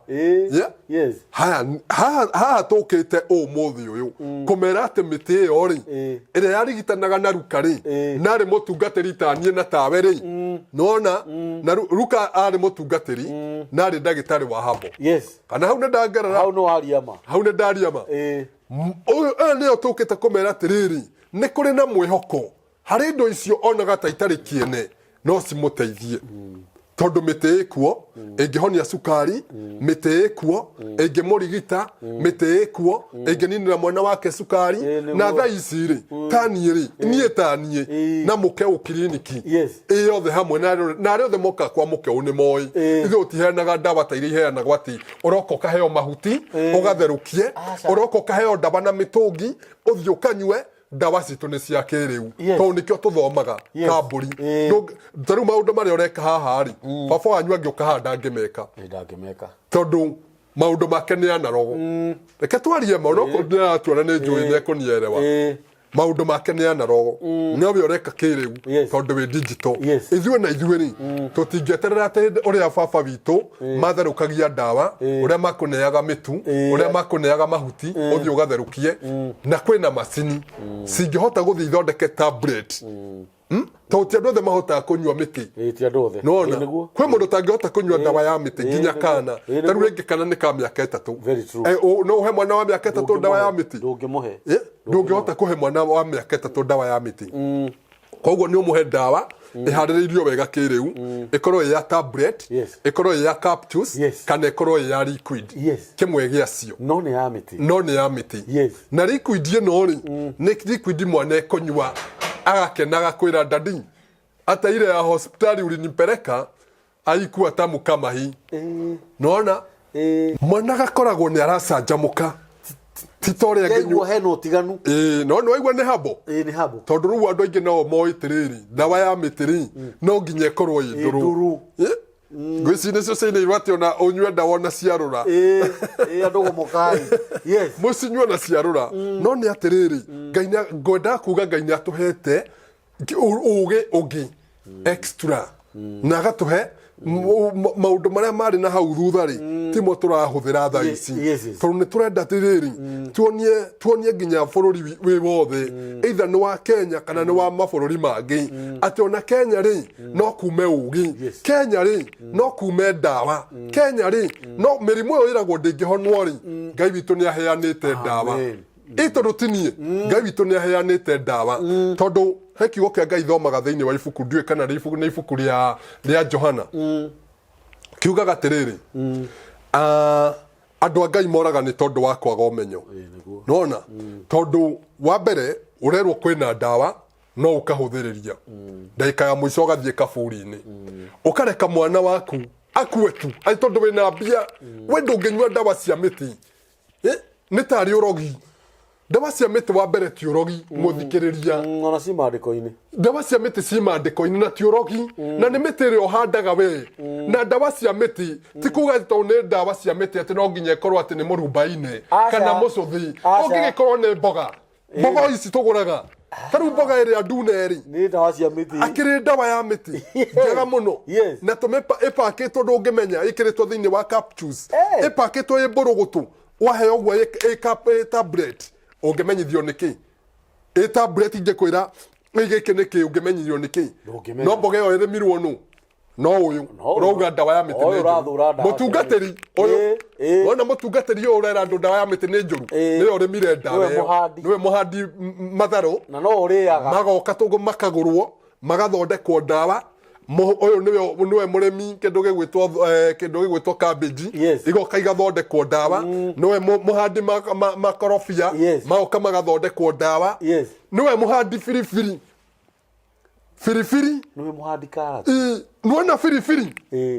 Speaker 2: ha tukite umuthi uyu kumera ati miti iyo ri ire yarigitanaga na ruka ri nari mutungatiri tanie na tawe ri nona na ruka ari mutungatiri nari ndagitari wa habo kana hau ne ndagerera hau ne ndariama nio tukite kumera atiriri ni kuri na mwihoko hari indo icio onaga ta itari kiene no cimuteithie tondu miti ikuo ingihonia sukari miti ikuo ingimurigita miti ikuo ingininira mwana wake sukari na thaa ici ri tanie nie tanie na muke ukiriniki yothe hamwe na yothe moka kwa muke uni moi ithu utiheanaga ndawa ta iri heanagwo ati uroko kaheo mahuti ugatherukie uroko kaheo ndawa na mitungi uthio ukanywe ndawa citu ni cia kiriu tondu nikio tuthomaga kamburi taru maundu maria ureka haha ri baba wanyu angioka handa ngimeka tondu maundu make ni anarogo reke twarie maundu ndatuona ni njui ne kunierewa maundu make ni anarogo nyobe ureka kiriu tondu wi digital ithuĩ na ithuĩ ri tutingieterera ati uria baba witu matherukagia ndawa uria makuneaga mitu uria makuneaga mahuti uthio ugatherukie na kwina macini cingihota guthii ithondeke tablet to ti andu othe mahotaga kunyua miti nona kwi mundu tangihota kunyua ndawa ya miti nginya kana taru ringi kana ni ka miaka 3 no he mwana wa miaka 3 ndawa ya miti ndungihota kuhe mwana wa miaka 3 ndawa ya miti koguo ni umuhe ndawa ihaririirio wega kiriu ikorwo ya tablet ikorwo ya capsules kana ikorwo ya liquid kimwe giacio
Speaker 1: no ni ya miti
Speaker 2: na liquid ino ri ni liquid mwana kunyua agakenaga kwira dadi hata ile ya hospitali ulinipeleka haikuwa tamu kama hii naona mwana gakoragwo ni aracanjamuka titore
Speaker 1: ngenywo heno tiganu
Speaker 2: no waigua ni habo tondu ru andu aingi no moi tiriri ndawa ya mitiri no nginye korwo induru ngwisi ni cio cine irwati ona unywe ndawa na ciarura
Speaker 1: andu gomokai
Speaker 2: musinywa na ciarura no ni atiriri Ngai ngwenda kuga Ngai atuhete ugi extra na gatuhe maundu maria mari na hau thutha ri timo turahuthira thaa ici tondu ni turenda tiriri tuonie nginya bururi wi wothe either ni wa Kenya kana ni wa mabururi mangi ati ona Kenya ri no kume ugi Kenya ri no kume ndawa Kenya ri no mirimu iyo iragwo ndingihonwo ri Ngai witu ni aheanite ndawa ito rutinie Ngai witũ nĩ aheanĩte ndawa tondũ he kiugo kĩa Ngai thomaga thĩinĩ wa ibuku ndiũĩ kana nĩ ibuku rĩa Johana kiugaga atĩrĩrĩ andũ a Ngai moraga nĩ tondũ wa kwaga ũmenyo nona tondũ wa mbere ũrerwo kwĩna ndawa no ũkahũthĩrĩria ndagĩka ya mũico ũgathiĩ kaburi-inĩ ũkareka mwana waku akue tu tondũ wĩna mbia we ndũngĩnyua ndawa cia mĩtĩ nĩ tarĩ ũrogi ndawa cia mĩtĩ wa mbere ti ũrogi mũthikĩrĩria
Speaker 1: ona ci maandĩko-inĩ
Speaker 2: ndawa cia mĩtĩ ci maandĩko-inĩ na ti ũrogi na nĩ mĩtĩ ĩrĩa ũhandaga we na ndawa cia mĩtĩ ti kuga tondũ nĩ ndawa cia mĩtĩ atĩ no nginya ĩkorwo atĩ nĩ mũrumbaine kana mũcũthi ũngĩgĩkorwo nĩ mboga ici tũgũraga tarĩu mboga ĩrĩa ndune-rĩ
Speaker 1: nĩ ndawa cia mĩtĩ
Speaker 2: akĩrĩ ndawa ya mĩtĩ njega mũno na ĩpakĩtwo ndũngĩmenya ĩkĩrĩtwo thĩinĩ wa capsules ĩpakĩtwo ĩ mbũrũgũtũ waheo ũguo ĩ tablet ũngĩmenyithio nĩkĩ ĩ tablet ingĩkwĩra gĩkĩ nĩkĩ ũngĩmenyithio nĩkĩ no mboga ĩyo ĩrĩmirwo nũ no ũyũ ũrauga ndawa ya mĩtĩ nĩ mũtungatĩri ũyũ wona mũtungatĩri ũyũ ũrera andũ ndawa ya mĩtĩ nĩ njũru nĩwe ũrĩmire ndawa ĩyo nĩwe mũhandi matharũ
Speaker 1: na no ũrĩaga
Speaker 2: magoka makagũrwo magathondekwo ndawa ũyũ nĩwe mũrĩmi kĩndũ gĩgwĩtwo cabbage igoka igathondekwo ndawa nĩwe mũhandi makorobia magoka magathondekwo ndawa nĩwe mũhandi biribiri
Speaker 1: nĩwe mũhandi karati
Speaker 2: nĩwona biribiri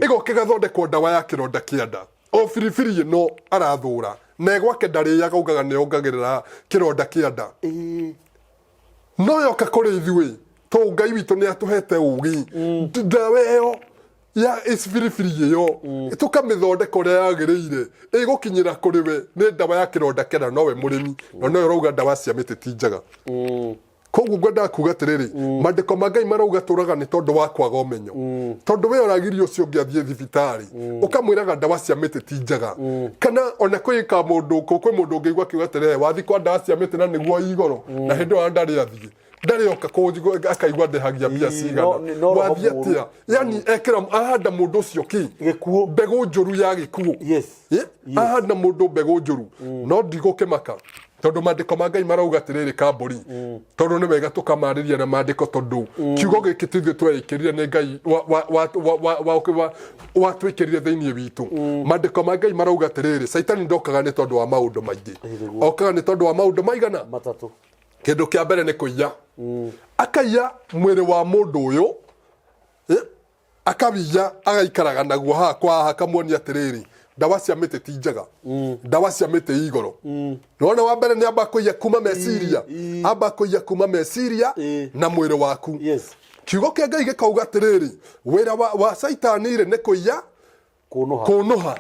Speaker 2: igoka igathondekwo ndawa ya kĩronda kĩa nda o biribiri ĩno arathũra na gwake ndarĩaga ugaga nĩongagĩrĩra kĩronda kĩa nda no yoka kũrĩ ithuĩ to Ngai witũ nĩ atũhete ũgĩ ndawa ĩyo ya biribiri ĩyo tũkamĩthondeka ũrĩa yagĩrĩire ĩgũkinyĩra kũrĩ we nĩ ndawa ya kĩronda kĩa nda nowe mũrĩmi na nowe ũrauga ndawa cia mĩtĩ ti njega koguo ngwendaga kuga atĩrĩrĩ maandĩko ma Ngai marauga tũraga nĩ tondũ wa kwaga ũmenyo tondũ we ũragirio ũcio ũngĩathiĩ thibitarĩ ũkamwĩraga ndawa cia mĩtĩ ti njega kana ona kwĩ mũndũ ũngĩigua kiuga atĩrĩrĩ wathiĩ kwa ndawa cia mĩtĩ na nĩguo igoro na hĩndĩ ĩyo ndarĩ athiĩ ndarĩ oka akaigua ndehagia mbia cigana wathiĩ atĩa yani ahanda mũndũ ũcio gĩkuũ mbegũ njũru ya gĩkuũ ahanda mũndũ mbegũ njũru no ndigũkĩmaka tondũ maandĩko ma Ngai marauga atĩrĩrĩ kambũri tondũ nĩ wega tũkamarĩria na maandĩko tondũ kiugo gĩkĩ tithuĩ twekĩrire nĩ Ngai watwĩkĩrire thĩinĩ witũ maandĩko ma Ngai marauga atĩrĩrĩ Saitani ndokaga nĩ tondũ wa maũndũ maingĩ okaga nĩ tondũ wa maũndũ maigana
Speaker 1: matatũ
Speaker 2: kĩndũ kĩa mbere nĩ kũiya akaiya mwĩrĩ wa mũndũ ũyũ akawiya agaikaraga naguo haha kwa haha kamuonia atĩrĩrĩ ndawa cia mĩtĩ ti njega ndawa cia mĩtĩ igoro nona wa mbere nĩ amba kũiya kuma meciria amba kũiya kuma meciria na mwĩrĩ waku kiugo kĩa Ngai gĩkauga atĩrĩrĩ wĩra wa Saitani nĩ kũiya kũnũha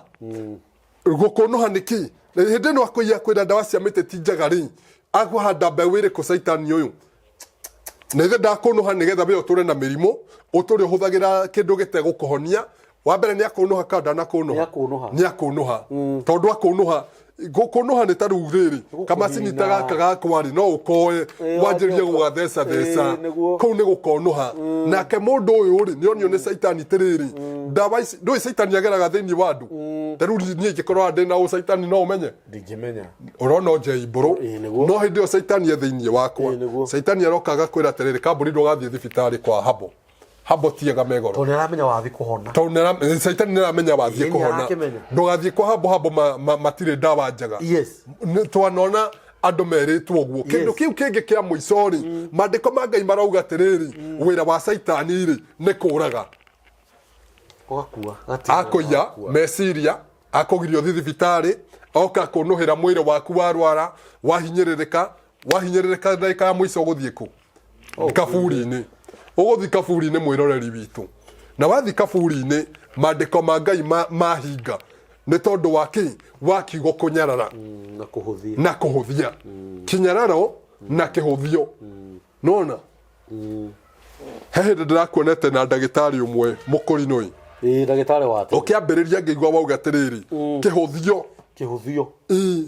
Speaker 2: gũkũnũha nĩkĩ hĩndĩ ĩno akũiya kwĩra ndawa cia mĩtĩ ti njega rĩ akũhanda mbeũ ĩrĩkũ Saitani ũyũ na ithe ndakũnũha nĩgetha we ũtũre na mĩrimũ ũtũre ũhũthagĩra kĩndũ gĩtegũkũhonia wa mbere nĩ akũnũha kana ndanakũnũha nĩ akũnũha tondũ akũnũha gũkũnũha nĩ ta rĩu rĩrĩ kamacini ta gaka gakwarĩ no ũkoe wanjĩrĩrie gũgatheca kũu nĩ gũkonũha nake mũndũ ũyũ rĩ nĩonio nĩ Saitani tĩrĩrĩ ndawa ici ndũĩ Saitani ageraga thĩinĩ wa andũ tarĩu niĩ ingĩkorwo ndĩ na Saitani no ũmenye
Speaker 1: ndingĩmenya
Speaker 2: ũrona njeibũrũ no hĩndĩ ĩyo Saitani thĩinĩ wakwa Saitani aroka agakwĩra atĩrĩrĩ kambũri ndũgathiĩ thibitarĩ kwa habo tiega megoro
Speaker 1: tondũ nĩaramenya wathiĩ kũhona
Speaker 2: tondũ Saitani nĩaramenya wathiĩ kũhona ndũgathiĩ kwa habo matirĩ ndawa njega twanona andũ merĩtwo ũguo kĩndũ kĩu kĩngĩ kĩa mũico rĩ maandĩko ma Ngai marauga atĩrĩrĩ wĩra wa Saitani rĩ nĩ kũũraga akũiya meciria akũgirio thibitarĩ oka kũnũhĩra mwĩrĩ waku warwara wahinyĩrĩrĩka ndagĩka ya mũico ũgũthiĩ kũ kaburi-inĩ ũgũthiĩ kaburi-inĩ mwĩroreri witũ na wathiĩ kaburi-inĩ maandĩko ma Ngai mahinga nĩ tondũ wa kiugo kũnyarara na kũhũthia kĩnyararo na kĩhũthio nona he hĩndĩ ndĩrakuonete na ndagĩtarĩ ũmwe mũkũrinũ
Speaker 1: ndagĩtarĩ wate
Speaker 2: ũkĩambĩrĩria ngĩigua wauga atĩrĩrĩ kĩhũthio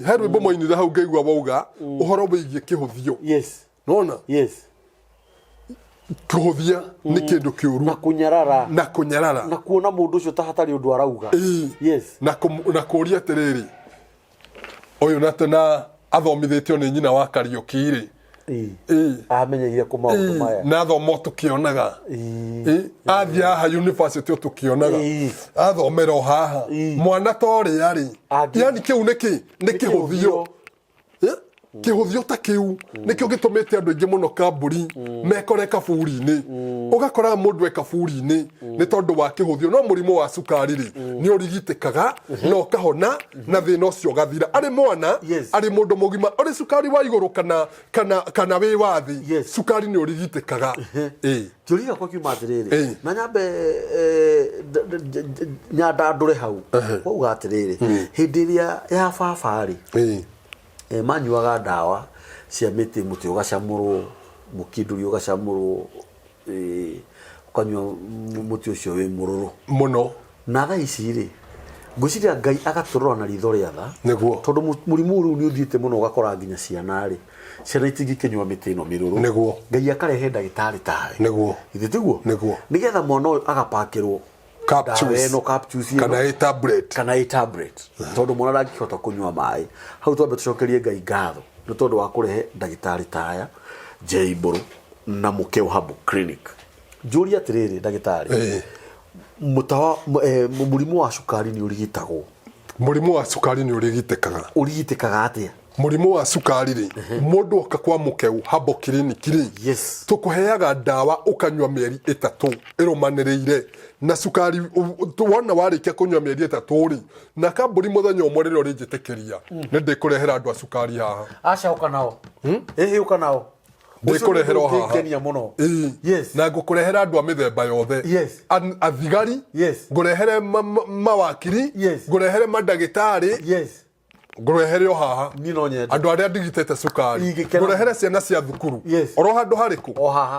Speaker 2: he rwĩmbo moinire hau ngĩigua wauga ũhoro wĩgiĩ kĩhũthio nona kũhũthia nĩ kĩndũ kĩũru na kũnyarara
Speaker 1: na kuona mũndũ ũcio ta hatarĩ ũndũ arauga
Speaker 2: na kũũria atĩrĩrĩ ũyũ na athomithĩtio nĩ nyina wa Kariũki-rĩ
Speaker 1: amenyeire kũ maũndũ maya
Speaker 2: na athomo tũkĩonaga athiĩ haha university tũkĩonaga athomera o haha mwana ta ũrĩa-rĩ yani kĩu nĩ kĩhũthio kĩhũthio ta kĩu nĩkĩo gĩtũmĩte andũ aingĩ mũno kambũri mekore kaburi-inĩ ũgakora mũndũ e kaburi-inĩ nĩ tondũ wa kĩhũthio no mũrimũ wa cukari-rĩ nĩ ũrigitĩkaga na ũkahona na thĩna ũcio ũgathira arĩ mwana arĩ mũndũ mũgima ũrĩ cukari wa igũrũ kana wĩ wa thĩ cukari nĩ ũrigitĩkaga
Speaker 1: kĩũria gĩakwa kiuma atĩrĩrĩ na nyambe nyandandũre hau wauga atĩrĩrĩ hĩndĩ ĩrĩa ya baba-rĩ manyuaga ndawa cia mĩtĩ mũtĩ ũgacamũrwo mũkindũri ũgacamũrwo ũkanyua mũtĩ ũcio wĩ mũrũrũ
Speaker 2: mũno
Speaker 1: na thaa ici-rĩ ngwĩciria Ngai agatũrora na ritho rĩa tha tondũ mũrimũ rĩu nĩ ũthiĩte mũno ũgakora nginya ciana-rĩ ciana itingĩkĩnyua mĩtĩ ĩno mĩrũrũ Ngai akarehe ndagĩtarĩ tawe ithe tiguo nĩgetha mwana ũyũ agapakĩrwo kana tablet tondũ mwana ndangĩhota kũnyua maĩ hau twambe tũcokerie Ngai ngatho nĩ tondũ wa kũrehe ndagĩtarĩ taya J Mbũrũ na Mũkeo Herbal Clinic njũria atĩrĩrĩ ndagĩtarĩ mũrimũ wa cukari nĩ ũrigitagwo
Speaker 2: mũrimũ wa cukari nĩ
Speaker 1: ũrigitĩkaga atĩa
Speaker 2: mũrimũ wa cukari-rĩ mũndũ oka kwa Mũkeo Herbal Clinic-rĩ tũkũheaga ndawa ũkanyua mĩeri 3 ĩrũmanĩrĩire na cukari wona warĩkia kũnyua mĩeri 3-rĩ na kambũri mũthenya ũmwe rĩrĩa ũrĩnjĩtĩkĩria nĩ ndĩkũrehera andũ a cukari haha
Speaker 1: aca ũka nao ũka nao
Speaker 2: ndĩkũrehera o haha na ngũkũrehera andũ a mĩthemba yothe athigari ngũrehere mawakiri ngũrehere mandagĩtarĩ ngũrehere o haha andũ arĩa ndigitĩte cukari ngũrehere ciana cia thukuru oro handũ harĩkũ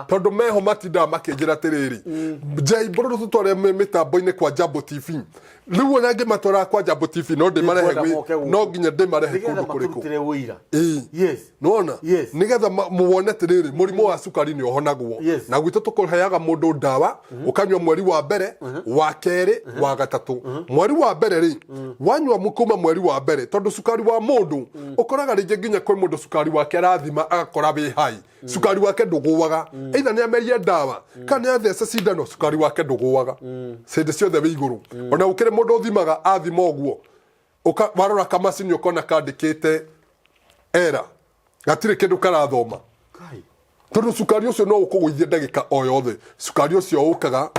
Speaker 2: tondũ meho matindaga makĩnjĩra atĩrĩrĩ J Mbũrũ tũtware mĩtambo-inĩ kwa Jambo TV rĩu ona ngĩmatwara kwa Jambo TV no nginya ndĩmarehe kũndũ kũrĩkũ nĩwona nĩgetha mũwone atĩrĩrĩ mũrimũ wa cukari nĩ ũhonagwo na gwitũ tũkũheaga mũndũ ndawa ũkanyua mweri wa mbere wa kerĩ wa gatatũ mweri wa mbere-rĩ wanyua kuma mweri wa mbere tondũ cukari wa mũndũ ũkoraga rĩngĩ nginya kwĩ mũndũ cukari wake arathima agakora wĩ hai cukari wake ndũgũaga either nĩ amerie ndawa kana nĩ athece cindano cukari wake ndũgũaga cĩndĩ ciothe wĩ igũrũ ona gũkĩrĩ mũndũ ũthimaga athima ũguo warora kamacini ũkona kandĩkĩte era gatirĩ kĩndũ karathoma tondũ cukari ũcio no ũkũgũithia ndagĩka o yothe cukari ũcio ũkaga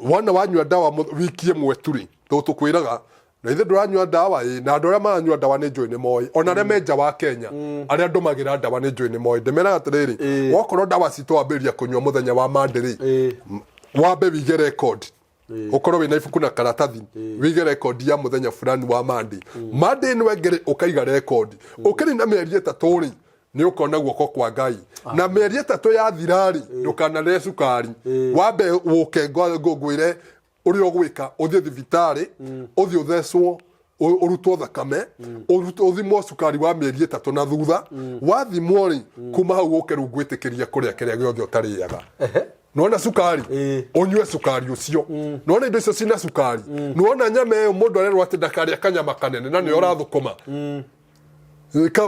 Speaker 2: wana wanyua ndawa wiki ĩmwe tu-rĩ tũkwĩraga na ithe ndũranyua ndawa na andũ arĩa maranyua ndawa nĩ njũĩ nĩ moĩ ona arĩa me nja wa Kenya arĩa ndũmagĩra ndawa nĩ njũĩ nĩ moĩ ndĩmeraga atĩrĩrĩ wakorwo ndawa citũ wambĩrĩria kũnyua mũthenya wa Monday-rĩ wambe wige record ukorwo wina ibuku na karatathi wige record ya muthenya fulani wa Monday ni wengere ukaiga record ukiri na mieri 3 ni ukona guoko kwa Ngai na mieri 3 ya thirari ndukanare cukari wambe uke ngwire uri ogwika uthie thibitari uthie uthecwo urutwo thakame uthimwo cukari wa mieri 3 na thutha wathimwo ri kuma hau ukeru gwitikiria kuria kiria giothe utariaga nona sukari onywe sukari ucio nona indo icio cina sukari nona nyama yo mundu arerwa ati ndakari akanyama kanene na ni urathukuma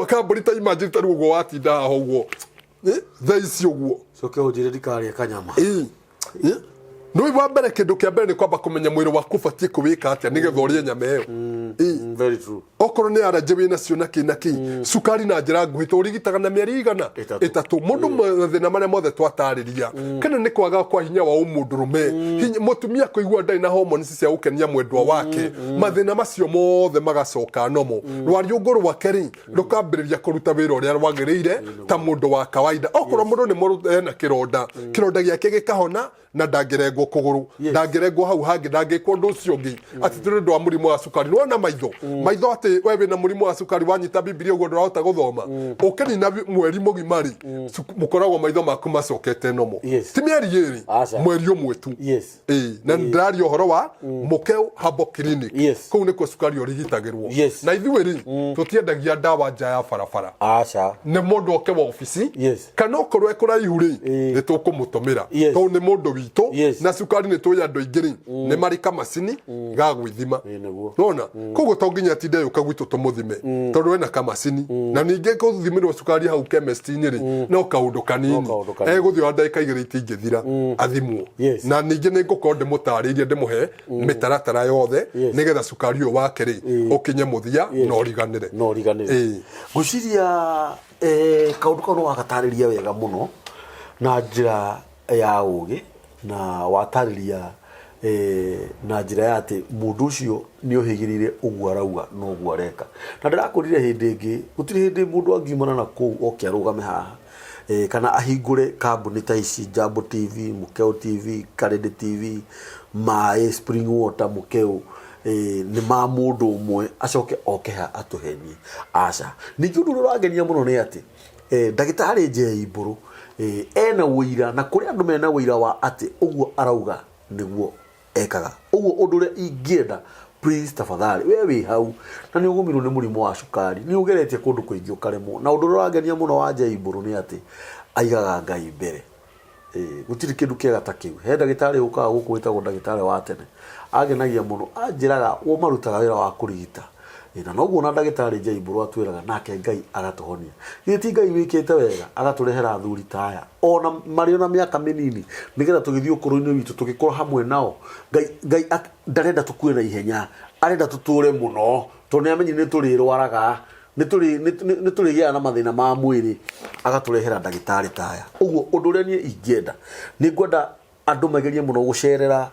Speaker 2: ka burita imagine taru go watinda aho guo thaici uguo
Speaker 1: coke ujire ndikari akanyama
Speaker 2: no iwa mbere kindu kia mbere ni kwamba kumenya mwiri waku batie kuwika atia nigetha urie nyama iyo
Speaker 1: very true
Speaker 2: okoro ni arajewe na cio naki sukari na njira nguhita urigitaga na mieri igana 3 mundu mathina maria mothe twatariria kana ni kwaga kwa hinya wa umudurume mutumia kuigua ndai na hormones cia ukenia mwendwa wake mathina macio mothe magacoka nomo rwari unguru wa keri rukambiriria kuruta wira uria rwagiriire ta mundu wa kawaida okoro mundu ni muruta na kironda giake gikahona na ndangirengwo kuguru ndangirengwo hau hangi ndangikwo ndu ucio ngi ati turi ndu wa murimu wa sukari nona maitho ati wewe na murimu wa sukari wanyita bibilia ugo ndurahota guthoma ukeni na mweri mugimari mukoragwo maitho maku macokete nomo ti mieri yeri mweri umwe tu na ndari ohoro wa Mũkeo Herbal Clinic kou ni kwa sukari urigitagirwo na ithuĩ ri tutiendagia ndawa nja ya barabara ne mundu oke wa ofisi kana okorwo ekura ihuri ni tukumutumira to ni mundu witũ na na cukari nä tå andå aingä nä marä kamacini ga gwithima nona koguo to nginya tinde yå ka gwitå tå må thime tondå ena kamacini na ningä gå thimä rwo cukari hau chemist-inä rä no kaå ndå kanini egå thiå ndagä ka igä rä itingä thira athimwo na ningä nä ngå korwo ndä må tarä irie ndä må he mä taratara yothe nä getha cukari å yå wake rä å kinye må thia na å riganä re
Speaker 1: ngå ciria kaå ndå kau no wagatarä ria wega må no na njĩra ya ũgĩ na watarĩria na njĩra ya atĩ mũndũ ũcio nĩ ũhĩgĩrĩire ũguo arauga no ũguo areka na ndĩrakũrire hĩndĩ ĩngĩ gũtirĩ hĩndĩ mũndũ angiumana na kũu oke arũgame haha kana ahingũre kambuni ta ici Jambo TV, Mukeo TV, Karede TV, Maĩ, Spring Water, Mukeo nĩ ma mũndũ ũmwe acoke oke ha atũhenie aca ningĩ ũndũ ũrĩa ũrangenia mũno nĩ atĩ ndagĩtarĩ Njei Mbũrũ ena wĩira na kũrĩ andũ mena wĩira wa atĩ ũguo arauga nĩguo ekaga ũguo ũndũ ũrĩa ingĩenda please tafadhali we wĩ hau na nĩ ũgũmĩrwo nĩ mũrimũ wa cukari nĩ ũgeretie kũndũ kũingĩ ũkaremwo na ũndũ ũrĩa ũrangenia mũno wa Njei Mbũrũ nĩ atĩ aigaga Ngai mbere gũtirĩ kĩndũ kĩega ta kĩu he ndagĩtarĩ ũkaga gũkũ wĩtagwo ndagĩtarĩ wa tene agenagia mũno anjĩraga wo marutaga wĩra wa kũrigita na noguo na ndagĩtarĩ Njei Mbũrũ atwĩraga nake Ngai agatũhonia gĩti Ngai wĩkĩte wega agatũrehera athuri taya ona marĩ na mĩaka mĩnini nĩgetha tũgĩthiĩ ũkũrũ-inĩ witũ tũgĩkorwo hamwe nao Ngai ndarenda tũkue na ihenya arenda tũtũre mũno tondũ nĩamenye nĩ tũrĩrwaraga nĩ tũrĩgĩaga na mathĩna ma mwĩrĩ agatũrehera ndagĩtarĩ taya ũguo ũndũ ũrĩa niĩ ingĩenda nĩ ngwenda andũ magerie mũno gũcerera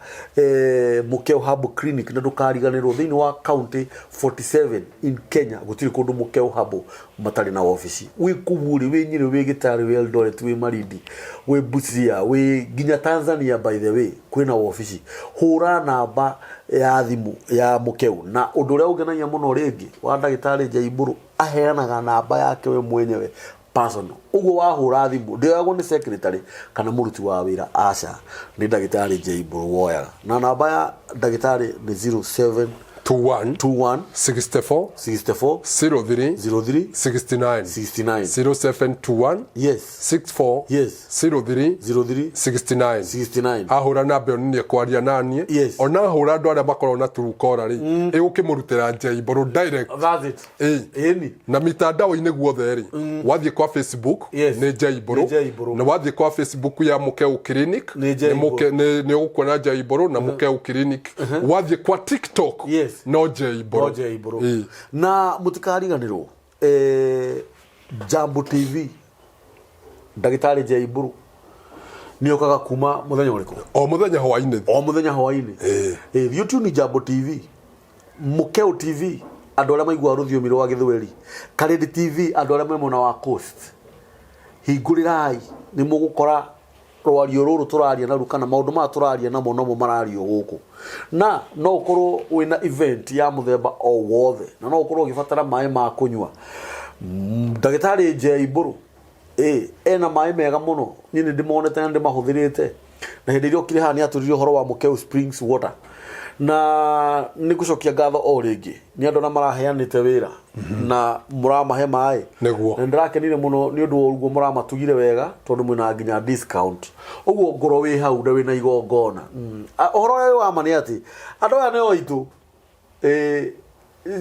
Speaker 1: Mukeo Herbal Clinic na ndũkariganĩrwo thĩinĩ wa county 47 in Kenya gũtirĩ kũndũ Mukeo Herbal matarĩ na ofici wĩ Kuburi wĩ Nyĩrĩ wĩ Gĩtarĩ wĩ Eldoret wĩ Malindi wĩ Busia wĩ nginya Tanzania by the way kwĩna ofici hũra namba ya thimũ ya Mukeo na ũndũ ũrĩa ũngenagia mũno rĩngĩ wa ndagĩtarĩ Njei Mbũrũ aheanaga namba yake we mwenyewe personal uguo wahura thimũ ndĩagwo nĩ secretary kana mũruti wa wĩra aca nĩ ndagĩtarĩ Njei Mbũrũ woyaga na namba ya ndagĩtarĩ nĩ 0721 64 03 69 0721 64 03 69 ahura namba ĩyo nĩ kwaria naniĩ ona hura andũ arĩa makorwo na turukora rĩ ĩgũkĩmũrutĩra Njei Mbũrũ direct na mitandao-inĩ guothe rĩ wathiĩ kwa Facebook nĩ Njei Mbũrũ na wathiĩ kwa Facebook ya Mukeo Clinic nĩ ũgũkuona Njei Mbũrũ na Mukeo Clinic wathiĩ kwa TikTok no Njei Mbũrũ na mũtikariganĩrwo Jambo TV ndagĩtarĩ Njei Mbũrũ nĩ okaga kuma mũthenya ũrĩkũ
Speaker 2: o mũthenya hwaĩ-inĩ
Speaker 1: YouTube Jambo TV Mukeo TV andũ arĩa maiguaga rũthiomi rwa Gĩthweri Karede TV andũ arĩa me mwena wa Coast hingũrĩrai nĩ mũgũkora rwario rũrũ tũraria na kana maũndũ maya tũraria namo nomo marario gũkũ na no ũkorwo wĩna event ya mũthemba o wothe na no ũkorwo ũgĩbatara maĩ ma kũnyua ndagĩtarĩ Njei Mbũrũ ena maĩ mega mũno niĩ nĩ ndĩmonete na ndĩmahũthĩrĩte na hĩndĩ ĩrĩa okire haha nĩ atũririe ũhoro wa Mukeo Springs Water na nĩ gũcokia ngatho o rĩngĩ nĩ andũ na maraheanĩte wĩra na mũramahe maĩ na ndĩrakenire mũno nĩ ũndũ wa ũguo mũramatugire wega tondũ mwĩna nginya discount ũguo ngoro wĩ hau na wĩna igongona ũhoro ũyũ wa ma nĩ atĩ andũ aya nĩo aitũ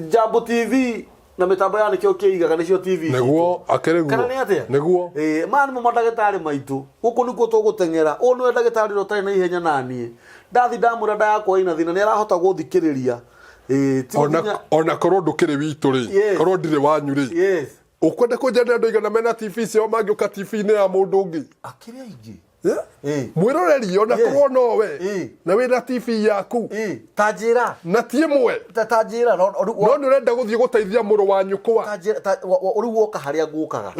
Speaker 1: Jambo TV na mĩtambo ya nĩkĩo kĩigaga nĩcio TV
Speaker 2: nĩguo akĩrĩguo
Speaker 1: kana nĩ atĩa
Speaker 2: nĩguo
Speaker 1: maya nĩmo mandagĩtarĩ maitũ gũkũ nĩkuo tũgũteng'era ũyũ nĩwe ndagĩtarĩ ũrĩa ũtarĩ na ihenya naniĩ ndathi ndamwĩra nda yakwa ĩna thĩna nĩ arahota gũthikĩrĩria
Speaker 2: ona korwo ndũkĩrĩ witũ rĩ korwo ndirĩ wanyu rĩ ũkwenda kũnjania andũ igana mena TV ciao mangĩũka TV-inĩ ya mũndũ ũngĩ
Speaker 1: akĩrĩ aingĩ
Speaker 2: mwĩroreri ona korwo nowe na wĩna TV yaku
Speaker 1: ta njĩra
Speaker 2: na ti ĩmwe
Speaker 1: ta njĩra no
Speaker 2: nĩ ũrenda gũthiĩ gũteithia mũrũ wa nyũkwa
Speaker 1: rĩu woka harĩa ngũkaga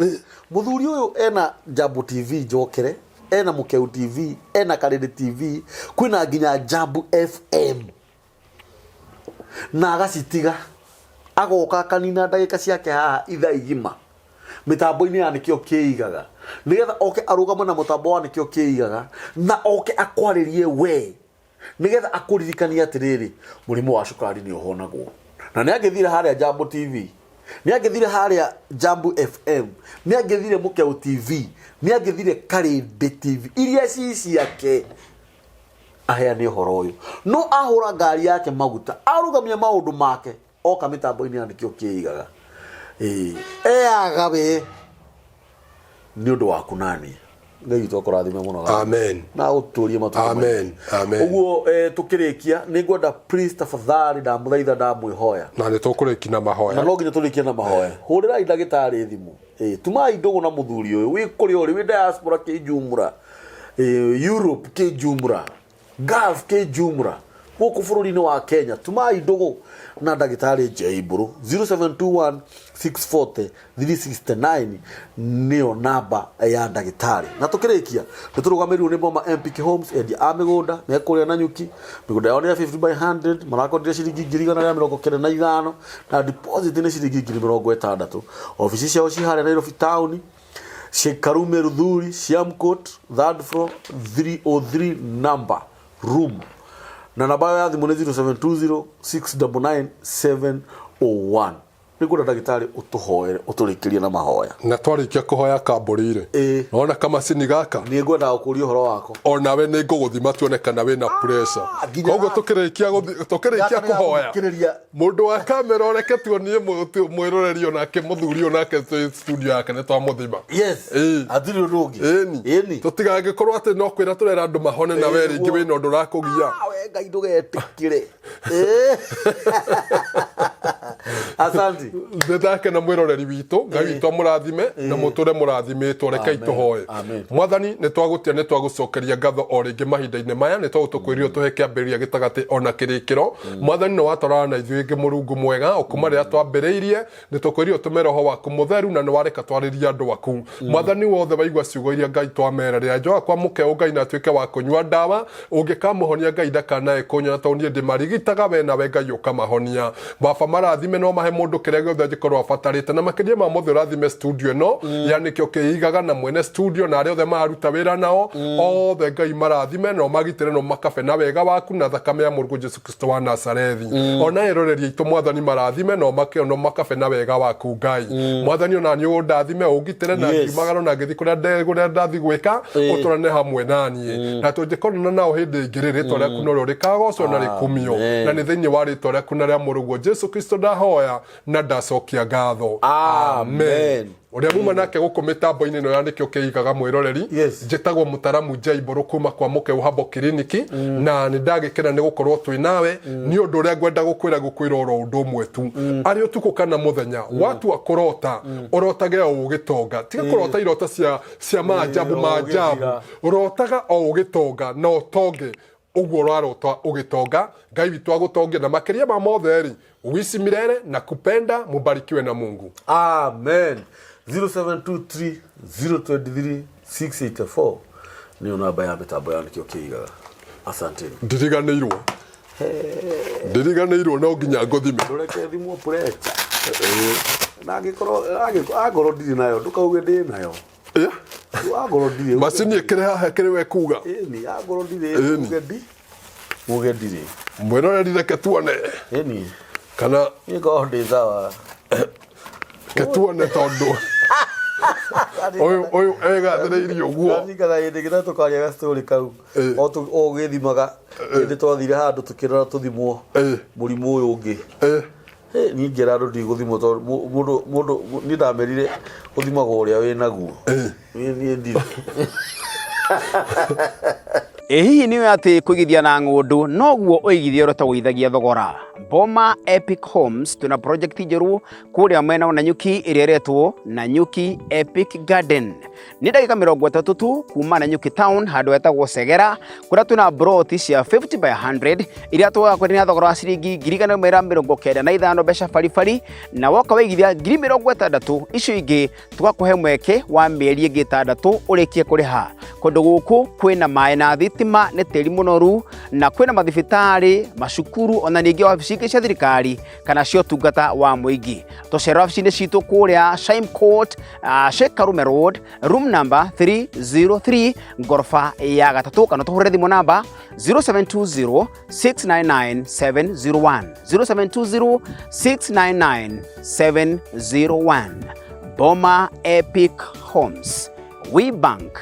Speaker 1: mũthuri ũyũ ena Jambo TV njokere ena Mukeo TV ena Karede TV kwĩna nginya Jambo FM na agacitiga agoka kanina ndagĩka ciake haha ithaa igima mitambo-inĩ ya nĩkĩo kĩigaga nĩgetha oke arũgame na mũtambo wa nĩkĩo kĩigaga na oke akwarĩrie we nĩgetha akũririkania atĩrĩrĩ mũrimũ wa cukari nĩ ũhonagwo na nĩ agĩthire harĩa Jambo TV nĩ agĩthire harĩa Jambo FM nĩ agĩthire Mukeo TV nĩ agĩthire Karede TV iria ci ciake aheane horo uyu no ahura ngari yake maguta arugamia maundu make oka mitambo-ini andikio kiigaga agabe ni undu waku nani ngai to kurathime muno
Speaker 2: amen
Speaker 1: na uturie matu
Speaker 2: amen amen
Speaker 1: uguo tukirikia ni ngwenda priest tafadhali da muthaitha da mwihoya
Speaker 2: na ni tukuriki na mahoya
Speaker 1: na no nginya turikie na mahoya hurira ndagitari thimu tumai ndugu na muthuri uyu wi kuri uri wi diaspora ki jumra Europe ki jumra Gulf ki jumra guku bururi-ini wa Kenya tumai ndugu na ndagitari Jaiburu 0721 640 369 nio namba ya ndagitari na tukirikia niturugamirwo ni Boma MPK Homes and amigunda mekuria na nyuki migunda yao ni 50/100 marakodire ciringi 195 na deposit ni ciringi 60. Ofisi ciao ci haria Nairobi town Shekarume Rudhuri Siamcourt 3rd floor 303 number room na namba ya thimu ni 0720 699 701 niguo ndagitari utuhoere uturikirie na mahoya
Speaker 2: na twarikia kuhoya kamburire nona kama sini gaka
Speaker 1: ni ngwenda gukuria horo wako
Speaker 2: ona we ni nguguthima tuone kana we na pressure koguo tukirikia kuhoya mundu wa kamera oreke tuonie mwiroreri onake muthuri onake studio yake ni twamuthima
Speaker 1: yes athiri ndungi
Speaker 2: eni tutigage korwo ati no kwira turera andu mahone na we ringi we no ndurakugia
Speaker 1: we ngai ndugetikire asante
Speaker 2: ndethake na mwiroreri witu ngai witu murathime na muture murathimitwo reke ituhoe mwathani ni twagutia ni twagucokeria ngatho o ringi mahinda-ini maya ni twagutukwirio tuhe kiambiria gitagati ona kirikiro mwathani no watwarana na ithuĩ ingi murungu mwega okuma rĩrĩa twambĩrĩirie ni tukwirio tume roho waku mutheru na ni wareka twariria andu aku mwathani wothe waigua ciugo iria ngai twamera rĩrĩa njoa kwa muke ngai na atuĩke wa kunyua ndawa ũngĩkamuhonia ngai ndakanae kunyona tondũ niĩ ndĩmarigitaga we nawe ngai ũkamahonia baba marathime no mahe mundu kĩrĩa gĩothe angĩkorwo abatarĩte na makĩria ma mothe ũrathime studio ĩno yani kĩo kĩigaga na mwene studio na arĩa othe maruta wĩra nao othe ngai marathime no magitĩre no makabe na wega waku na thakame ya mũrũgu Jesu Kristo wa Nazarethi ona eroreria itũ mwathani marathime no makabe na wega waku ngai mwathani ona nĩ ũndathime ũgitĩre na ngimagaro na ngĩthi kũrĩa ndathi gwĩka ũtũrane hamwe naniĩ na tũngĩkorana nao hĩndĩ ĩngĩ rĩtwa rĩaku no rĩo rĩkagocwo na rĩkumio na nĩ thĩinĩ wa rĩtwa rĩaku na rĩa mũrũgu Jesu Kristo ndahoya na ndacokia ngatho amen uria muma nake guku mitambo-ini no yandikio kiigaga mwiroreri njitagwo Mutaramu Jaiburu kuma kwa muke uhabo kiriniki na ni ndagikena ni gukorwo twi nawe ni undu uria ngwenda gukwira oro undu umwe tu ari utuko kana muthenya watu akorota orotage o ugitonga tiga kurota irota cia maajabu urotaga o ugitonga no tonge uguo rarota ugitonga ngai witu agutonge na makiria ma motheri uishi milele na kupenda mubarikiwe na Mungu
Speaker 1: amen 0723 023 684 ni namba ya mitambo ya nikio kiigaga asante
Speaker 2: ndiriganĩirwo no nginya ngũthime
Speaker 1: ndureke thimwo pressure na ngĩkorwo ndiri nayo ndukauge ndi nayo agoro ndiri
Speaker 2: macini ĩkĩrĩ haha ĩkĩrĩ we kuga
Speaker 1: ni agoro ndiri muge ndiri
Speaker 2: mwĩroreri reke tuone kana
Speaker 1: nĩngorwo ndĩ sawa
Speaker 2: ketuone tondu oyo egathĩrĩirie ũguo
Speaker 1: nikana hĩndĩ ĩngĩ tukaria ga story kau o gĩthimaga hĩndĩ twathire handũ tũkĩrora tũthimwo mũrimũ ũyũ ũngĩ niĩ ngĩra andũ ndigũthimwo tondũ mũndũ niĩ ndamerire ũthimagwo ũrĩa wĩ naguo niĩ ndirĩ
Speaker 3: hihi niwe ati kuigithia na ng'undu noguo uigithia ro tawithagia thogora Boma Epic Homes tuna project njeru kuria mwena na nyuki iria retwo na nyuki Epic Garden ni ndagika 30 tu kuma na nyuki town handu etagwo Segera kuria tuna broti cia 50/100 iria twa kwendia thogora wa ciringi 195 mbeca farifari na woka waigithia 60 icio ingi tugakuhe mweke wa mieri ingi 6 urikie kuriha kundu guku kwina mai na thitima ne teri munoru na kwina mathibitari macukuru ona ningi wabici cia thirikari kana cio tungata wa muingi tocera wabici-ini citu kuria Siamcourt Shekarume Road room number 303 ngorofa ya gatatu kana tuhure thimu namba 0720 699 701 0720 699 701 Boma Epic Homes, we bank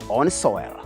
Speaker 3: on soil.